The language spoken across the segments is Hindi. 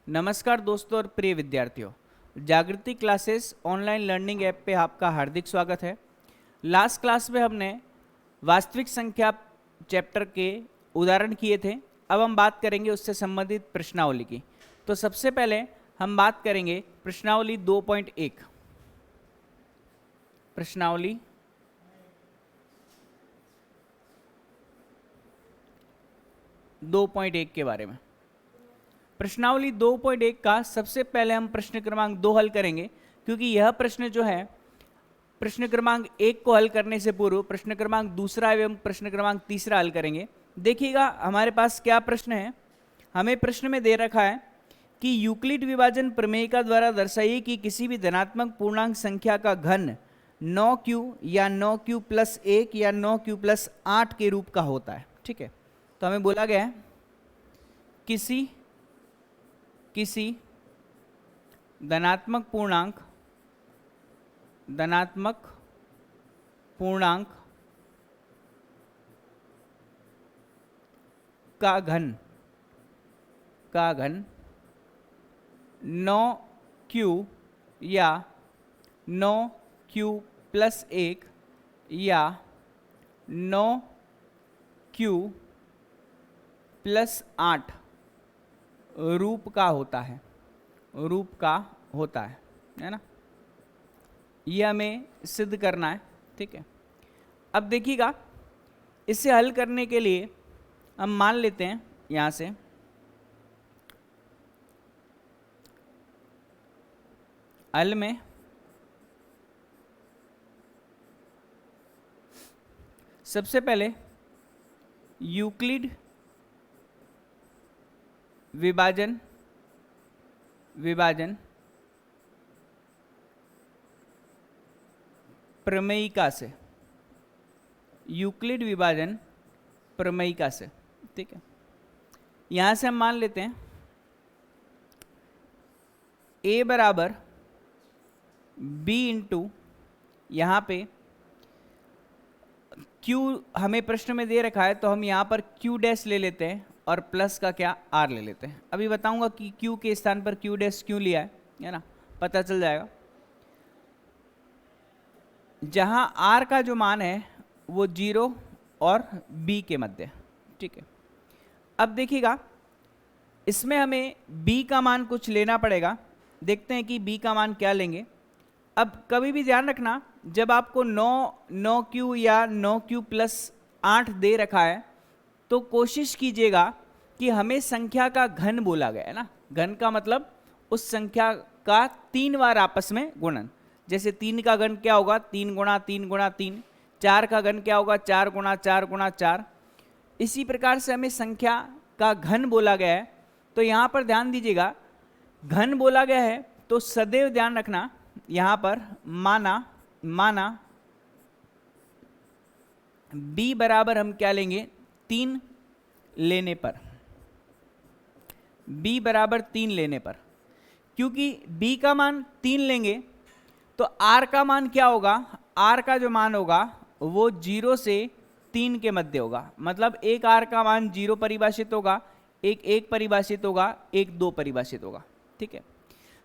नमस्कार दोस्तों और प्रिय विद्यार्थियों, जागृति क्लासेस ऑनलाइन लर्निंग ऐप पे आपका हार्दिक स्वागत है। लास्ट क्लास में हमने वास्तविक संख्या चैप्टर के उदाहरण किए थे। अब हम बात करेंगे उससे संबंधित प्रश्नावली की। तो सबसे पहले हम बात करेंगे प्रश्नावली 2.1। प्रश्नावली 2.1 के बारे में। प्रश्नावली 2.1 का सबसे पहले हम प्रश्न क्रमांक 2 हल करेंगे, क्योंकि यह प्रश्न जो है प्रश्न क्रमांक 1 को हल करने से पूर्व प्रश्न क्रमांक 2 एवं प्रश्न क्रमांक 3 हल करेंगे। देखिएगा हमारे पास क्या प्रश्न है। हमें प्रश्न में दे रखा है कि यूक्लिड विभाजन प्रमेय का द्वारा दर्शाइए कि किसी भी धनात्मक पूर्णांक संख्या का घन 9q या 9q + 1 या 9q + 8 के रूप का होता है। ठीक है, तो हमें बोला गया है किसी धनात्मक पूर्णांक का घन 9q या 9q + 1 या 9q + 8 रूप का होता है ना। यह हमें सिद्ध करना है। ठीक है, अब देखिएगा इसे हल करने के लिए हम मान लेते हैं यहां से हल में सबसे पहले यूक्लिड विभाजन प्रमेयिका से, यूक्लिड विभाजन प्रमेयिका से। ठीक है, यहां से हम मान लेते हैं a बराबर b इंटू, यहाँ पे q हमें प्रश्न में दे रखा है तो हम यहाँ पर q डैश ले लेते हैं और प्लस का क्या r ले लेते हैं। अभी बताऊंगा कि q के स्थान पर q डैश क्यों लिया है ना, पता चल जाएगा। जहां r का जो मान है वो 0 और b के मध्य। ठीक है, अब देखिएगा इसमें हमें b का मान कुछ लेना पड़ेगा। देखते हैं कि b का मान क्या लेंगे। अब कभी भी ध्यान रखना, जब आपको 9q या 9q + 8 दे रखा है तो कोशिश कीजिएगा कि हमें संख्या का घन बोला गया है ना। घन का मतलब उस संख्या का 3 बार आपस में गुणन। जैसे 3 का घन क्या होगा, 3 × 3 × 3। 4 का घन क्या होगा, 4 × 4 × 4। इसी प्रकार से हमें संख्या का घन बोला गया है। तो यहाँ पर ध्यान दीजिएगा, घन बोला गया है तो सदैव ध्यान रखना, यहाँ पर माना b बराबर हम क्या लेंगे, 3 लेने पर, b बराबर 3 लेने पर, क्योंकि b का मान 3 लेंगे तो r का मान क्या होगा, r का जो मान होगा वो 0 से 3 के मध्य होगा। मतलब एक r का मान 0 परिभाषित होगा, एक 1 परिभाषित होगा, एक 2 परिभाषित होगा। ठीक है,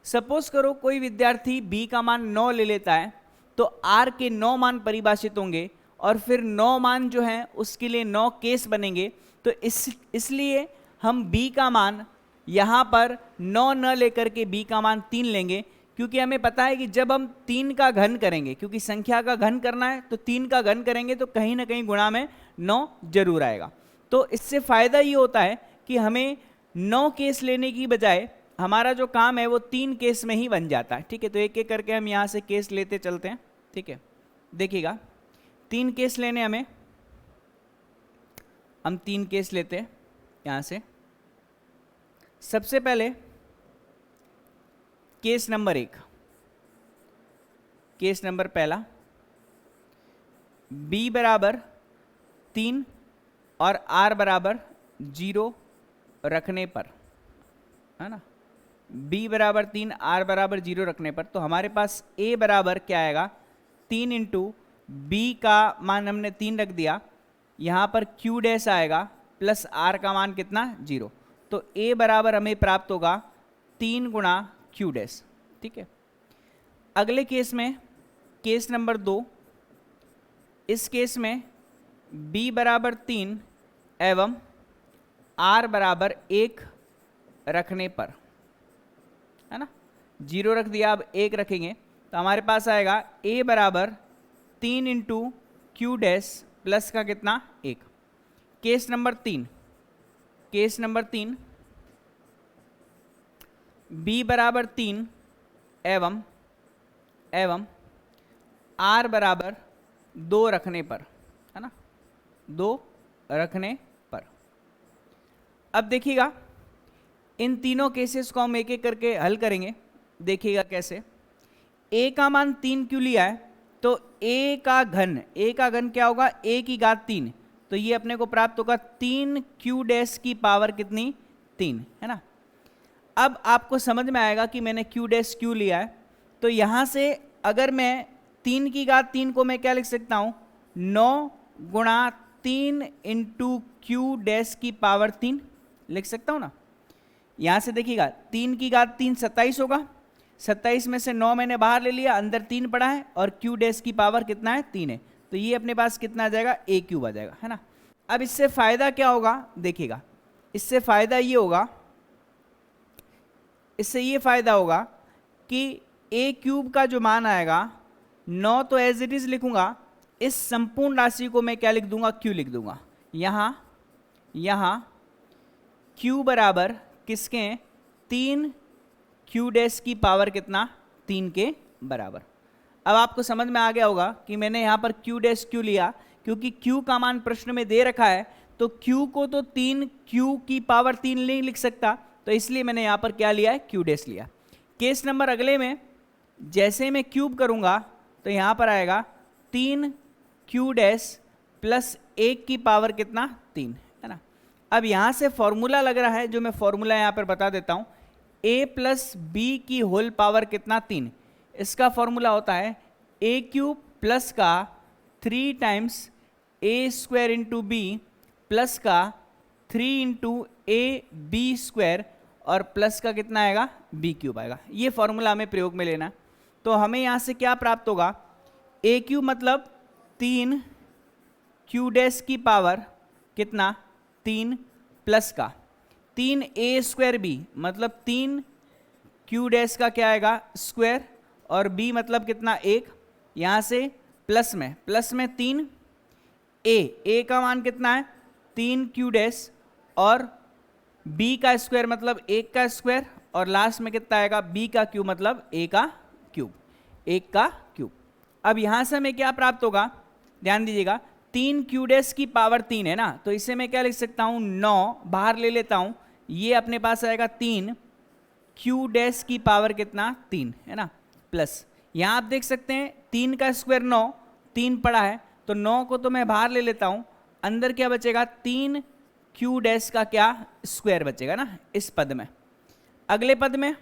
सपोज करो कोई विद्यार्थी b का मान 9 ले लेता है तो r के 9 मान परिभाषित होंगे और फिर 9 मान जो हैं उसके लिए 9 केस बनेंगे। तो इसलिए हम b का मान यहाँ पर 9 न लेकर के b का मान 3 लेंगे, क्योंकि हमें पता है कि जब हम 3 का घन करेंगे, क्योंकि संख्या का घन करना है तो 3 का घन करेंगे तो कहीं ना कहीं गुणा में 9 जरूर आएगा। तो इससे फायदा ये होता है कि हमें 9 केस लेने की बजाय हमारा जो काम है वो 3 केस में ही बन जाता है। ठीक है, तो एक एक करके हम यहाँ से केस लेते चलते हैं। ठीक है, देखिएगा 3 केस लेने हम 3 केस लेते हैं यहाँ से। सबसे पहले केस नंबर 1, केस नंबर पहला, b बराबर 3 और r बराबर 0 रखने पर, है ना, b बराबर 3 r बराबर 0 रखने पर, तो हमारे पास a बराबर क्या आएगा, 3 इंटू b का मान हमने 3 रख दिया, यहाँ पर q डैश आएगा प्लस r का मान कितना 0। तो a बराबर हमें प्राप्त होगा 3 गुणा क्यू डैश, ठीक है। अगले केस में, केस नंबर 2, इस केस में b बराबर 3 एवं r बराबर 1 रखने पर, है ना, 0 रख दिया, अब 1 रखेंगे तो हमारे पास आएगा a बराबर 3 इंटू क्यू डैश प्लस का कितना 1। Case number 3, case number 3, b बराबर 3 एवं r बराबर 2 रखने पर, है ना, 2 रखने पर। अब देखिएगा इन तीनों केसेस को हम एक एक करके हल करेंगे। देखिएगा कैसे। a का मान 3 क्यों लिया है, तो a का घन क्या होगा, a की घात 3, तो ये अपने को प्राप्त होगा 3 क्यू डैश की पावर कितनी, 3, है ना। अब आपको समझ में आएगा कि मैंने क्यू डैश क्यों लिया है। तो यहाँ से अगर मैं 3 की घात 3 को मैं क्या लिख सकता हूँ, 9 गुणा 3 इंटू क्यू डैश की पावर 3 लिख सकता हूँ ना। यहाँ से देखिएगा 3 की घात 3 27 होगा, 27 में से 9 मैंने बाहर ले लिया, अंदर 3 पड़ा है और क्यू डैश की पावर कितना है, 3 है, तो ये अपने पास कितना आ जाएगा, a क्यूब आ जाएगा, है ना। अब इससे फायदा क्या होगा, देखिएगा इससे फायदा ये होगा, इससे ये फायदा होगा कि a क्यूब का जो मान आएगा 9 तो एज इट इज लिखूंगा, इस संपूर्ण राशि को मैं क्या लिख दूंगा, q लिख दूंगा। यहाँ q बराबर किसके हैं, 3 क्यू डैश की पावर कितना, 3 के बराबर। अब आपको समझ में आ गया होगा कि मैंने यहाँ पर क्यू डैश क्यों लिया, क्योंकि q का मान प्रश्न में दे रखा है, तो q को तो 3 q की पावर 3 नहीं लिख सकता, तो इसलिए मैंने यहाँ पर क्या लिया है, क्यू डैश लिया। केस नंबर अगले में जैसे मैं क्यूब करूँगा तो यहाँ पर आएगा 3 क्यू डैश प्लस 1 की पावर कितना, 3, है ना। अब यहाँ से फॉर्मूला लग रहा है, जो मैं फॉर्मूला यहाँ पर बता देता हूँ, a प्लस बी की होल पावर कितना, 3। इसका फॉर्मूला होता है a क्यूब प्लस का 3 times a square into B plus का 3 इंटू a बी स्क्वायर और प्लस का कितना आएगा, b क्यूब आएगा। ये फॉर्मूला हमें प्रयोग में लेना। तो हमें यहाँ से क्या प्राप्त होगा, a क्यूब मतलब 3 क्यू डैश की पावर कितना, 3 प्लस का 3 a स्क्वायर b मतलब 3 क्यू डैश का क्या आएगा, स्क्वायर, और b मतलब कितना, 1, यहाँ से प्लस में 3 a का मान कितना है, 3 क्यू डैश, और b का स्क्वायर मतलब 1 का स्क्वायर, और लास्ट में कितना आएगा, b का क्यूब मतलब a का क्यूब, 1 का क्यूब। अब यहाँ से हमें क्या प्राप्त होगा, ध्यान दीजिएगा, 3 क्यू डैश की पावर 3 है ना, तो इसे मैं क्या लिख सकता हूँ, 9 बाहर ले लेता हूँ, ये अपने पास आएगा 3 क्यू डैश की पावर कितना, 3, है ना, प्लस यहाँ आप देख सकते हैं 3 का स्क्वायर 9, 3 पड़ा है, तो 9 को तो मैं बाहर ले लेता हूँ, अंदर क्या बचेगा, 3 क्यू डैश का क्या स्क्वायर बचेगा ना इस पद में। अगले पद में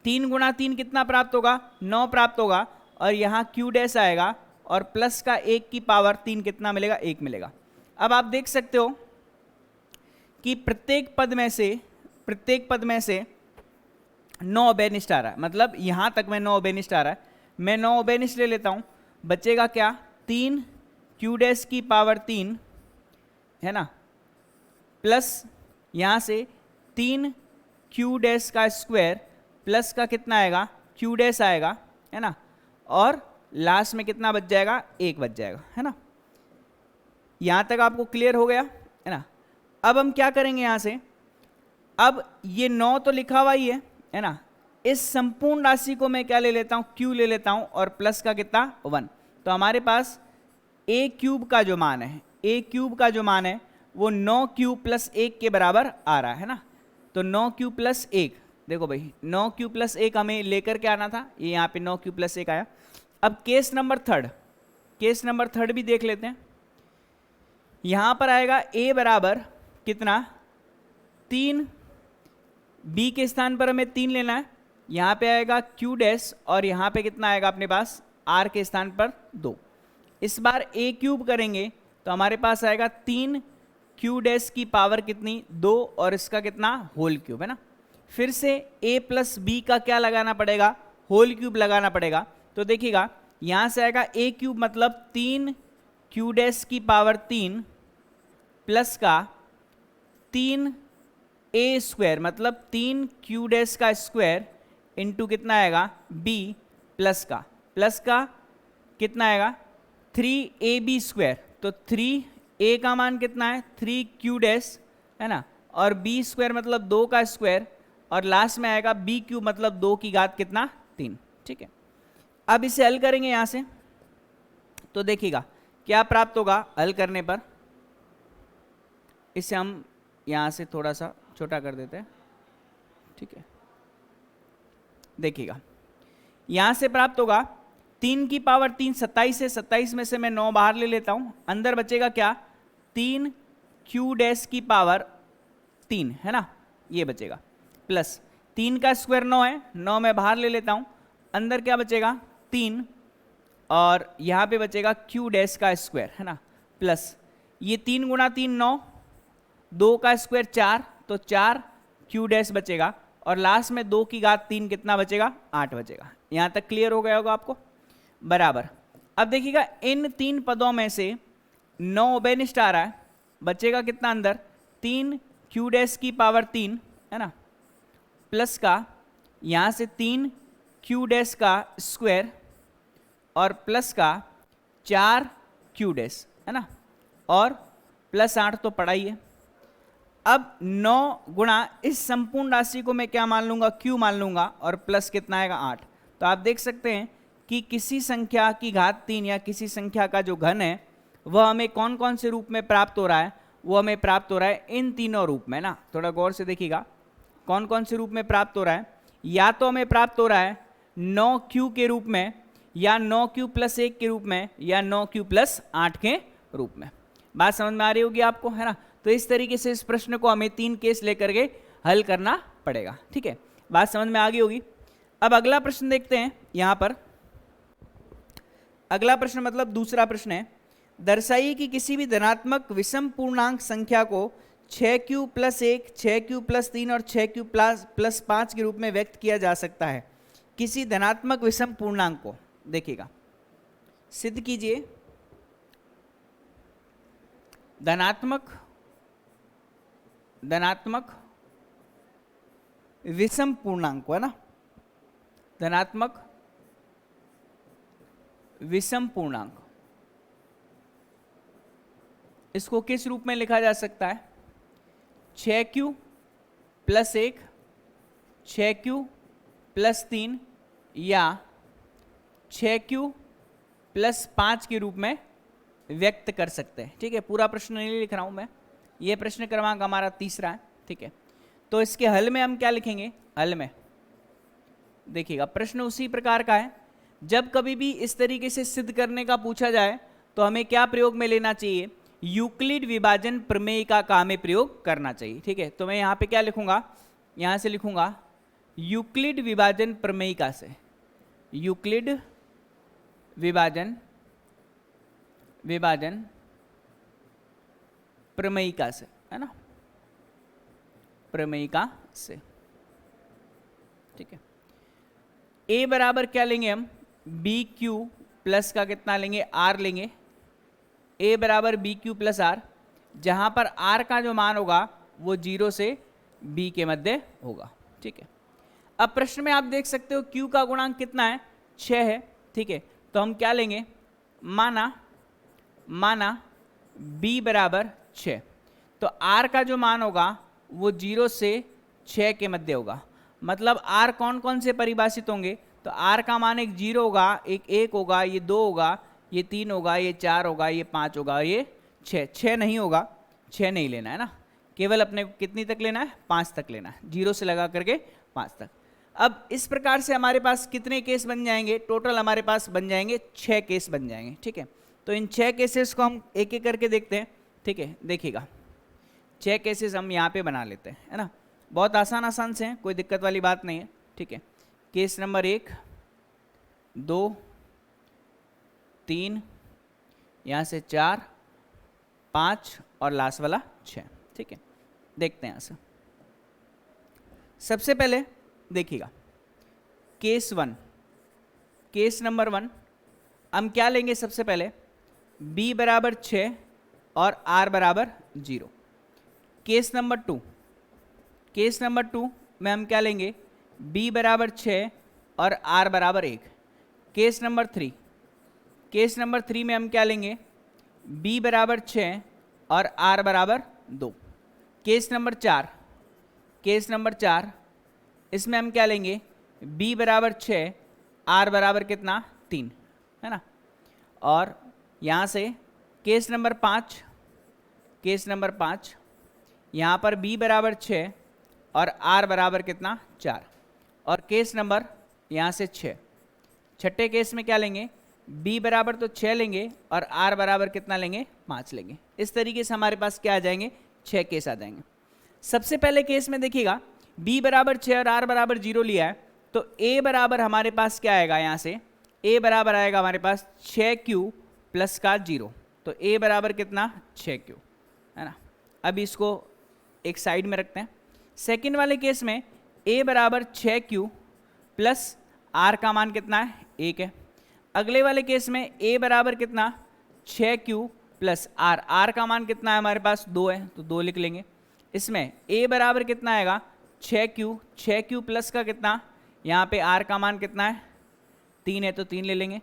3 गुणा 3 कितना प्राप्त होगा, 9 प्राप्त होगा, और यहाँ क्यू डैश आएगा और प्लस का 1 की पावर 3 कितना मिलेगा, 1 मिलेगा। अब आप देख सकते हो कि प्रत्येक पद में से 9 ओबेनिस्ट आ रहा है, मतलब यहाँ तक में 9 ओबेनिस्ट आ रहा है, मैं 9 ओबेनिस्ट ले लेता हूँ, बचेगा क्या, 3 क्यू डैश की पावर 3, है ना, प्लस यहाँ से 3 क्यू डैश का स्क्वायर प्लस का कितना आएगा, क्यू डैश आएगा, है ना, और लास्ट में कितना बच जाएगा, 1 बच जाएगा, है ना। यहाँ तक आपको क्लियर हो गया, है ना। अब हम क्या करेंगे यहाँ से, अब ये 9 तो लिखा हुआ ही है ना, इस संपूर्ण राशि को मैं क्या ले लेता हूँ, q ले लेता हूँ, और प्लस का कितना, 1। तो हमारे पास a क्यूब का जो मान है, वो 9 क्यूब प्लस 1 के बराबर आ रहा है ना। तो 9 क्यूब प्लस 1, देखो भाई 9 क्यूब प्लस 1 हमें लेकर के आना था, ये यहाँ पे 9 क्यूब प्लस 1 आया। अब केस नंबर थर्ड भी देख लेते हैं। यहाँ पर आएगा a बराबर कितना, 3, b के स्थान पर हमें 3 लेना है, यहाँ पे आएगा q डैश, और यहाँ पे कितना आएगा अपने पास, r के स्थान पर 2। इस बार a क्यूब करेंगे तो हमारे पास आएगा 3 q डैश की पावर कितनी, 2, और इसका कितना, होल क्यूब, है ना। फिर से a प्लस बी का क्या लगाना पड़ेगा, होल क्यूब लगाना पड़ेगा। तो देखिएगा यहाँ से आएगा a क्यूब मतलब 3 क्यू डैश की पावर 3 प्लस का 3 a स्क्वायर मतलब 3 क्यू डैश का स्क्वायर इंटू कितना आएगा b प्लस का कितना आएगा 3ab स्क्वायर। तो 3a का मान कितना है 3 क्यू डैश है ना, और b स्क्वायर मतलब 2 का स्क्वायर, और लास्ट में आएगा b क्यूब मतलब 2 की घात कितना 3। ठीक है, अब इसे हल करेंगे यहां से, तो देखिएगा क्या प्राप्त होगा हल करने पर। इसे हम यहां से थोड़ा सा छोटा कर देते हैं। ठीक है, देखिएगा यहां से प्राप्त होगा 3 की पावर 3 27 है, 27 में से मैं 9 बाहर ले लेता हूं, अंदर बचेगा क्या 3 क्यू डैश की पावर 3 है ना, ये बचेगा, प्लस 3 का स्क्वायर 9 है, 9 मैं बाहर ले लेता हूं, अंदर क्या बचेगा 3, और यहां पे बचेगा क्यू डैश का स्क्वायर है ना, प्लस ये 3 गुणा 3 9, 2 का स्क्वायर 4, तो 4 क्यू डैश बचेगा, और लास्ट में 2 की घात 3 कितना बचेगा 8 बचेगा। यहां तक क्लियर हो गया होगा आपको, बराबर। अब देखिएगा इन 3 पदों में से 9 ओबेनिस्ट आ रहा है, बचेगा कितना अंदर 3 क्यू डैश की पावर 3 है ना, प्लस का यहां से 3 क्यू डैश का स्क्वायर और प्लस का 4 क्यू डैश है ना, और प्लस 8 तो पड़ा ही है। अब 9 गुणा इस संपूर्ण राशि को मैं क्या मान लूंगा q मान लूंगा, और प्लस कितना आएगा 8। तो आप देख सकते हैं कि किसी संख्या की घात 3 या किसी संख्या का जो घन है वह हमें कौन कौन से रूप में प्राप्त हो रहा है, वो हमें प्राप्त हो रहा है इन तीनों रूप में ना। थोड़ा गौर से देखिएगा कौन कौन से रूप में प्राप्त हो रहा है, या तो हमें प्राप्त हो रहा है 9q के रूप में, या 9q प्लस 1 के रूप में, या 9q प्लस 8 के रूप में। बात समझ में आ रही होगी आपको है ना। तो इस तरीके से इस प्रश्न को हमें 3 केस लेकर के हल करना पड़ेगा। ठीक है, बात समझ में आ गई होगी। अब अगला प्रश्न देखते हैं। यहां पर अगला प्रश्न मतलब दूसरा प्रश्न है, दर्शाइए कि किसी भी धनात्मक विषम पूर्णांक संख्या को 6q प्लस 1, 6q प्लस 3 और 6q प्लस 5 के रूप में व्यक्त किया जा सकता है। किसी धनात्मक विषम पूर्णांक को देखिएगा, सिद्ध कीजिए धनात्मक विषम पूर्णांक है ना, धनात्मक विषम पूर्णांक, इसको किस रूप में लिखा जा सकता है 6q प्लस 1, 6q प्लस 3 या 6q प्लस 5 के रूप में व्यक्त कर सकते हैं। ठीक है, पूरा प्रश्न नहीं लिख रहा हूं मैं, ये प्रश्न क्रमांक हमारा तीसरा है। ठीक है, तो इसके हल में हम क्या लिखेंगे, हल में देखिएगा प्रश्न उसी प्रकार का है। जब कभी भी इस तरीके से सिद्ध करने का पूछा जाए तो हमें क्या प्रयोग में लेना चाहिए, यूक्लिड विभाजन प्रमेय का हमें प्रयोग करना चाहिए। ठीक है, तो मैं यहाँ पे क्या लिखूंगा, यहाँ से लिखूंगा यूक्लिड विभाजन प्रमेयिका से, यूक्लिड विभाजन प्रमेयिका से है ना, प्रमेयिका से। ठीक है, a बराबर क्या लेंगे हम बी क्यू प्लस का कितना लेंगे r लेंगे, a बराबर बी क्यू प्लस आर, जहां पर r का जो मान होगा वो 0 से b के मध्य होगा। ठीक है, अब प्रश्न में आप देख सकते हो q का गुणांक कितना है 6 है। ठीक है, तो हम क्या लेंगे, माना b बराबर 6, तो r का जो मान होगा वो 0 से 6 के मध्य होगा। मतलब r कौन कौन से परिभाषित होंगे, तो r का मान एक 0 होगा, एक 1 होगा, ये 2 होगा, ये 3 होगा, ये 4 होगा, ये 5 होगा, ये 6 नहीं होगा, 6 नहीं लेना है ना, केवल अपने को कितनी तक लेना है 5 तक लेना है, 0 से लगा करके 5 तक। अब इस प्रकार से हमारे पास कितने केस बन जाएंगे, टोटल हमारे पास बन जाएंगे 6 केस बन जाएंगे। ठीक है, तो इन 6 केसेस को हम एक एक करके देखते हैं। ठीक है, देखिएगा 6 केसेस हम यहाँ पे बना लेते हैं है ना, बहुत आसान से हैं, कोई दिक्कत वाली बात नहीं है। ठीक है, केस नंबर 1, 2, 3, यहाँ से 4, 5 और लास्ट वाला 6। ठीक है, देखते हैं यहाँ से। सबसे पहले देखिएगा केस नंबर 1 हम क्या लेंगे, सबसे पहले b बराबर 6 और r बराबर 0। केस नंबर 2 में हम क्या लेंगे, b बराबर 6 और r बराबर 1। केस नंबर 3 में हम क्या लेंगे, b बराबर 6 और r बराबर 2। केस नंबर 4 इसमें हम क्या लेंगे, b बराबर 6 r बराबर कितना 3, है ना। और यहाँ से केस नंबर 5 यहाँ पर b बराबर 6 और r बराबर कितना 4। और केस नंबर यहाँ से 6, छठे केस में क्या लेंगे, b बराबर तो 6 लेंगे और r बराबर कितना लेंगे 5 लेंगे। इस तरीके से हमारे पास क्या आ जाएंगे, 6 केस आ जाएंगे। सबसे पहले केस में देखिएगा b बराबर 6 और r बराबर 0 लिया है, तो a बराबर हमारे पास क्या आएगा, यहाँ से a बराबर आएगा हमारे पास 6q प्लस का 0। तो a बराबर कितना 6q, है ना। अब इसको एक साइड में रखते हैं। सेकंड वाले केस में a बराबर 6q प्लस r का मान कितना है 1 है। अगले वाले केस में a बराबर कितना 6q प्लस r का मान कितना है हमारे पास 2 है, तो 2 लिख लेंगे। इसमें a बराबर कितना आएगा 6q प्लस का कितना, यहाँ पे r का मान कितना है 3 है, तो 3 ले लेंगे।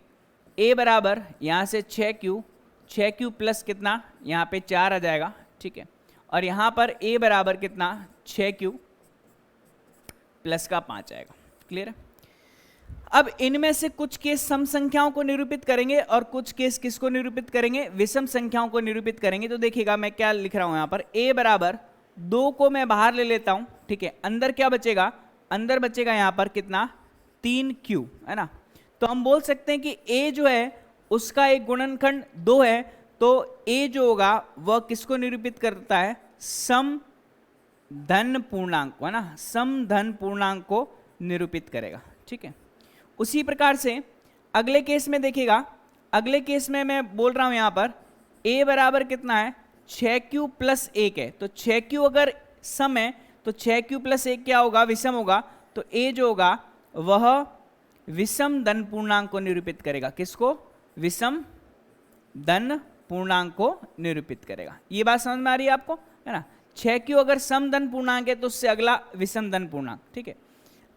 a बराबर यहाँ से 6q प्लस कितना, यहाँ पे 4 आ जाएगा, ठीक है। और यहाँ पर a बराबर कितना 6q प्लस का 5 आएगा। क्लियर है। अब इनमें से कुछ केस सम संख्याओं को निरूपित करेंगे और कुछ केस किसको निरूपित करेंगे, विषम संख्याओं को निरूपित करेंगे। तो देखिएगा मैं क्या लिख रहा हूं यहाँ पर, a बराबर 2 को मैं बाहर ले लेता हूं, ठीक है। अंदर क्या बचेगा, अंदर बचेगा यहाँ पर कितना 3q, है ना। तो हम बोल सकते हैं कि a जो है उसका एक गुणनखंड 2 है, तो a जो होगा वह किसको निरूपित करता है, सम धन पूर्णांक, है ना, सम धन पूर्णांक को निरूपित करेगा, ठीक है। उसी प्रकार से अगले केस में देखिएगा, अगले केस में मैं बोल रहा हूं यहां पर a बराबर कितना है 6q प्लस 1 है। तो 6q अगर सम है तो 6q प्लस 1 क्या होगा, विषम होगा। तो a जो होगा वह विषम धन पूर्णांक को निरूपित करेगा। किसको, विषम धन पूर्णांक को निरूपित करेगा। ये बात समझ में आ रही है आपको, है ना। 6q अगर सम धन पूर्णांक है तो उससे अगला विषम धन पूर्णांक, ठीक है।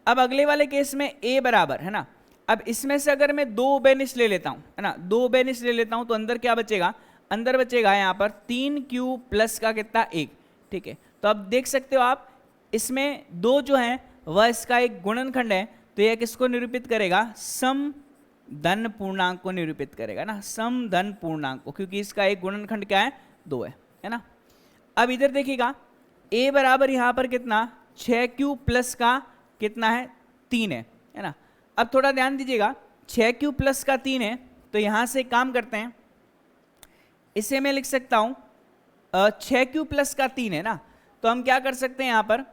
अब अगले वाले केस में a बराबर, है ना, अब इसमें से अगर मैं 2 बेनिस ले लेता हूं, है ना, 2 बेनिस ले लेता हूं तो अंदर क्या बचेगा, अंदर बचेगा यहाँ पर 3q प्लस का कितना 1, ठीक है। तो अब देख सकते हो आप इसमें 2 जो है वह इसका एक गुणनखंड है, तो यह किसको निरूपित करेगा, सम धन पूर्णांक को निरूपित करेगा ना, सम धन पूर्णांक को, क्योंकि इसका एक गुणनखंड क्या है 2 है ना। अब इधर देखिएगा a बराबर यहाँ पर कितना 6q प्लस का कितना है 3 है ना। अब थोड़ा ध्यान दीजिएगा 6q प्लस का 3 है, तो यहां से काम करते हैं, इसे मैं लिख सकता हूं 6q प्लस का 3 है ना, तो हम क्या कर सकते हैं, यहां पर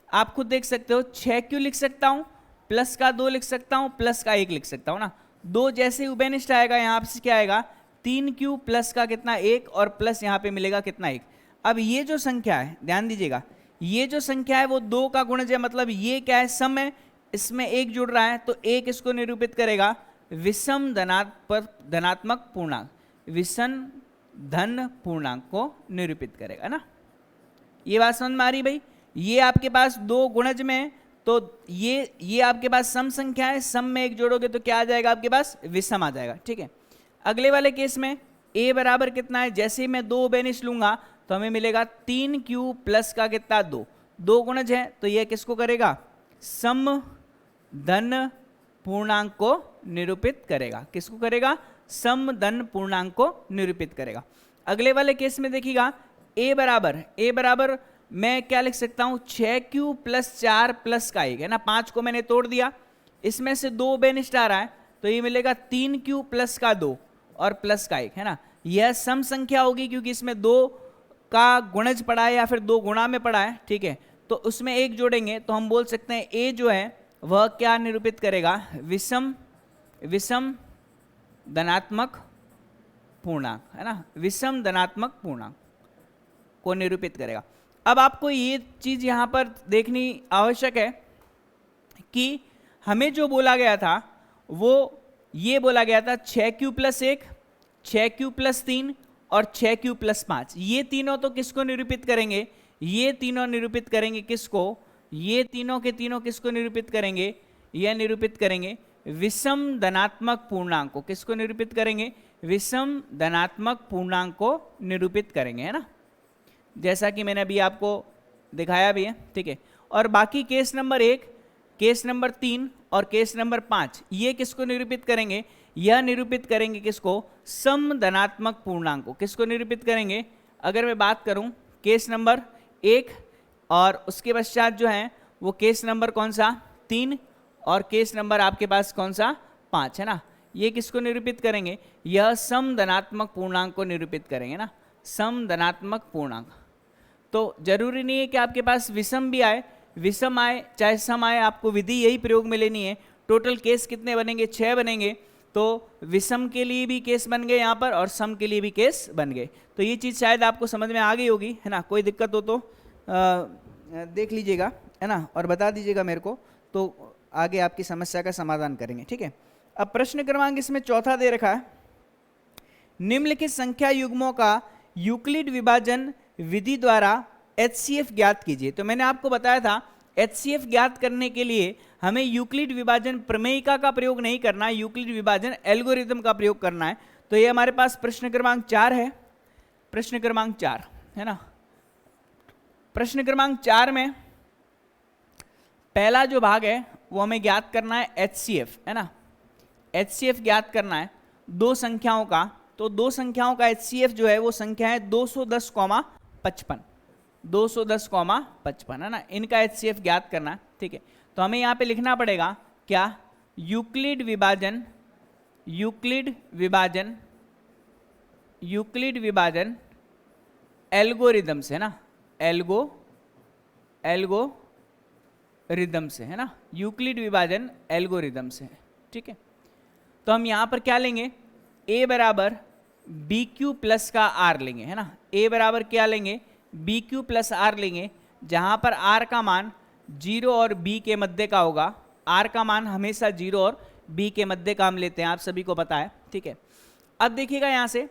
आप खुद देख सकते हो 6q लिख सकता हूं, प्लस का 2 लिख सकता हूं, प्लस का 1 लिख सकता हूं ना। 2 जैसे उभयनिष्ठ आएगा यहाँ से क्या आएगा 3q प्लस का कितना 1 और प्लस यहाँ पे मिलेगा कितना 1। अब ये जो संख्या है ध्यान दीजिएगा, ये जो संख्या है वो 2 का गुणज है, मतलब ये क्या है सम है, इसमें 1 जुड़ रहा है, तो 1 इसको निरूपित करेगा विषम धनात्मक पूर्णांक, विषम धन पूर्णांक को निरूपित करेगा ना। ये बात समझ में आ रही भाई। ये आपके पास 2 गुणज में है, तो ये आपके पास सम संख्या है, सम में 1 जोड़ोगे तो क्या आ जाएगा आपके पास, विषम आ जाएगा, ठीक है। अगले वाले केस में a बराबर कितना है, जैसे ही मैं 2 बेनिस लूंगा तो हमें मिलेगा 3q प्लस का कितना 2 गुणज है, तो यह किसको करेगा, सम धन पूर्णांक को निरूपित करेगा। किसको करेगा, सम धन पूर्णांक को निरूपित करेगा। अगले वाले केस में देखिएगा a बराबर मैं क्या लिख सकता हूं 6q प्लस 4 प्लस का 1 है ना, 5 को मैंने तोड़ दिया, इसमें से 2 बेनिस्ट आ रहा है, तो ये मिलेगा 3q प्लस का 2 और प्लस का 1 है ना। यह सम संख्या होगी क्योंकि इसमें 2 का गुणज पड़ा है या फिर 2 गुणा में पड़ा है, ठीक है। तो उसमें 1 जोड़ेंगे तो हम बोल सकते हैं a जो है वह क्या निरूपित करेगा, विषम धनात्मक पूर्णांक, है ना, विषम धनात्मक पूर्णांक को निरूपित करेगा। अब आपको ये चीज यहां पर देखनी आवश्यक है कि हमें जो बोला गया था वो ये बोला गया था 6q + 1, 6q + 3 और 6q + 5। ये तीनों तो किसको निरूपित करेंगे? ये तीनों निरूपित करेंगे किसको? ये तीनों के तीनों किसको निरूपित करेंगे? यह निरूपित करेंगे विषम धनात्मक पूर्णांक को। किसको निरूपित करेंगे? विषम धनात्मक पूर्णांक को निरूपित करेंगे, है ना, जैसा कि मैंने अभी आपको दिखाया भी है, ठीक है। और बाकी केस नंबर 1, केस नंबर 3 और केस नंबर 5 ये किसको निरूपित करेंगे? यह निरूपित करेंगे किसको? सम धनात्मक पूर्णांक को। किसको निरूपित करेंगे? अगर मैं बात करूं केस नंबर 1 और उसके पश्चात जो है वो केस नंबर कौन सा? 3 और केस नंबर आपके पास कौन सा? 5, है ना। ये किसको निरूपित करेंगे? यह सम धनात्मक पूर्णांक को निरूपित करेंगे ना, सम धनात्मक पूर्णांक। तो जरूरी नहीं है कि आपके पास विषम भी आए, विषम आए चाहे सम आए, आपको विधि यही प्रयोग में लेनी है। टोटल केस कितने बनेंगे? 6 बनेंगे। तो विषम के लिए भी केस बन गए यहाँ पर और सम के लिए भी केस बन गए। तो ये चीज़ शायद आपको समझ में आ गई होगी, है ना। कोई दिक्कत हो तो देख लीजिएगा, है ना, और बता दीजिएगा मेरे को, तो आगे आपकी समस्या का समाधान करेंगे, ठीक है। अब प्रश्न क्रमांक इसमें चौथा दे रखा है, निम्नलिखित संख्या युग्मों का यूक्लिड विभाजन विधि द्वारा HCF ज्ञात कीजिए। तो मैंने आपको बताया था HCF ज्ञात करने के लिए हमें यूक्लिड विभाजन प्रमेयिका का प्रयोग नहीं करना है, यूक्लिड विभाजन एल्गोरिथम का प्रयोग करना है। तो ये हमारे पास प्रश्न क्रमांक 4 है, प्रश्न क्रमांक 4, है ना। प्रश्न क्रमांक 4 में पहला जो भाग है वो हमें ज्ञात करना है HCF, है ना। HCF ज्ञात करना है दो संख्याओं का। तो दो संख्याओं का HCF जो है वो संख्या है 210,55, 210,55, है ना। इनका HCF ज्ञात करना है, ठीक है। तो हमें यहाँ पे लिखना पड़ेगा क्या? यूक्लिड विभाजन, यूक्लिड विभाजन, यूक्लिड विभाजन एल्गोरिदम से, है ना, एल्गोरिदम से, है ना, यूक्लिड विभाजन एल्गोरिदम से, ठीक है। तो हम यहाँ पर क्या लेंगे? a बराबर BQ प्लस का R लेंगे, है ना। a बराबर क्या लेंगे? BQ प्लस R लेंगे, जहाँ पर R का मान 0 और B के मध्य का होगा। R का मान हमेशा 0 और B के मध्य का हम लेते हैं, आप सभी को पता है, ठीक है। अब देखिएगा यहाँ से,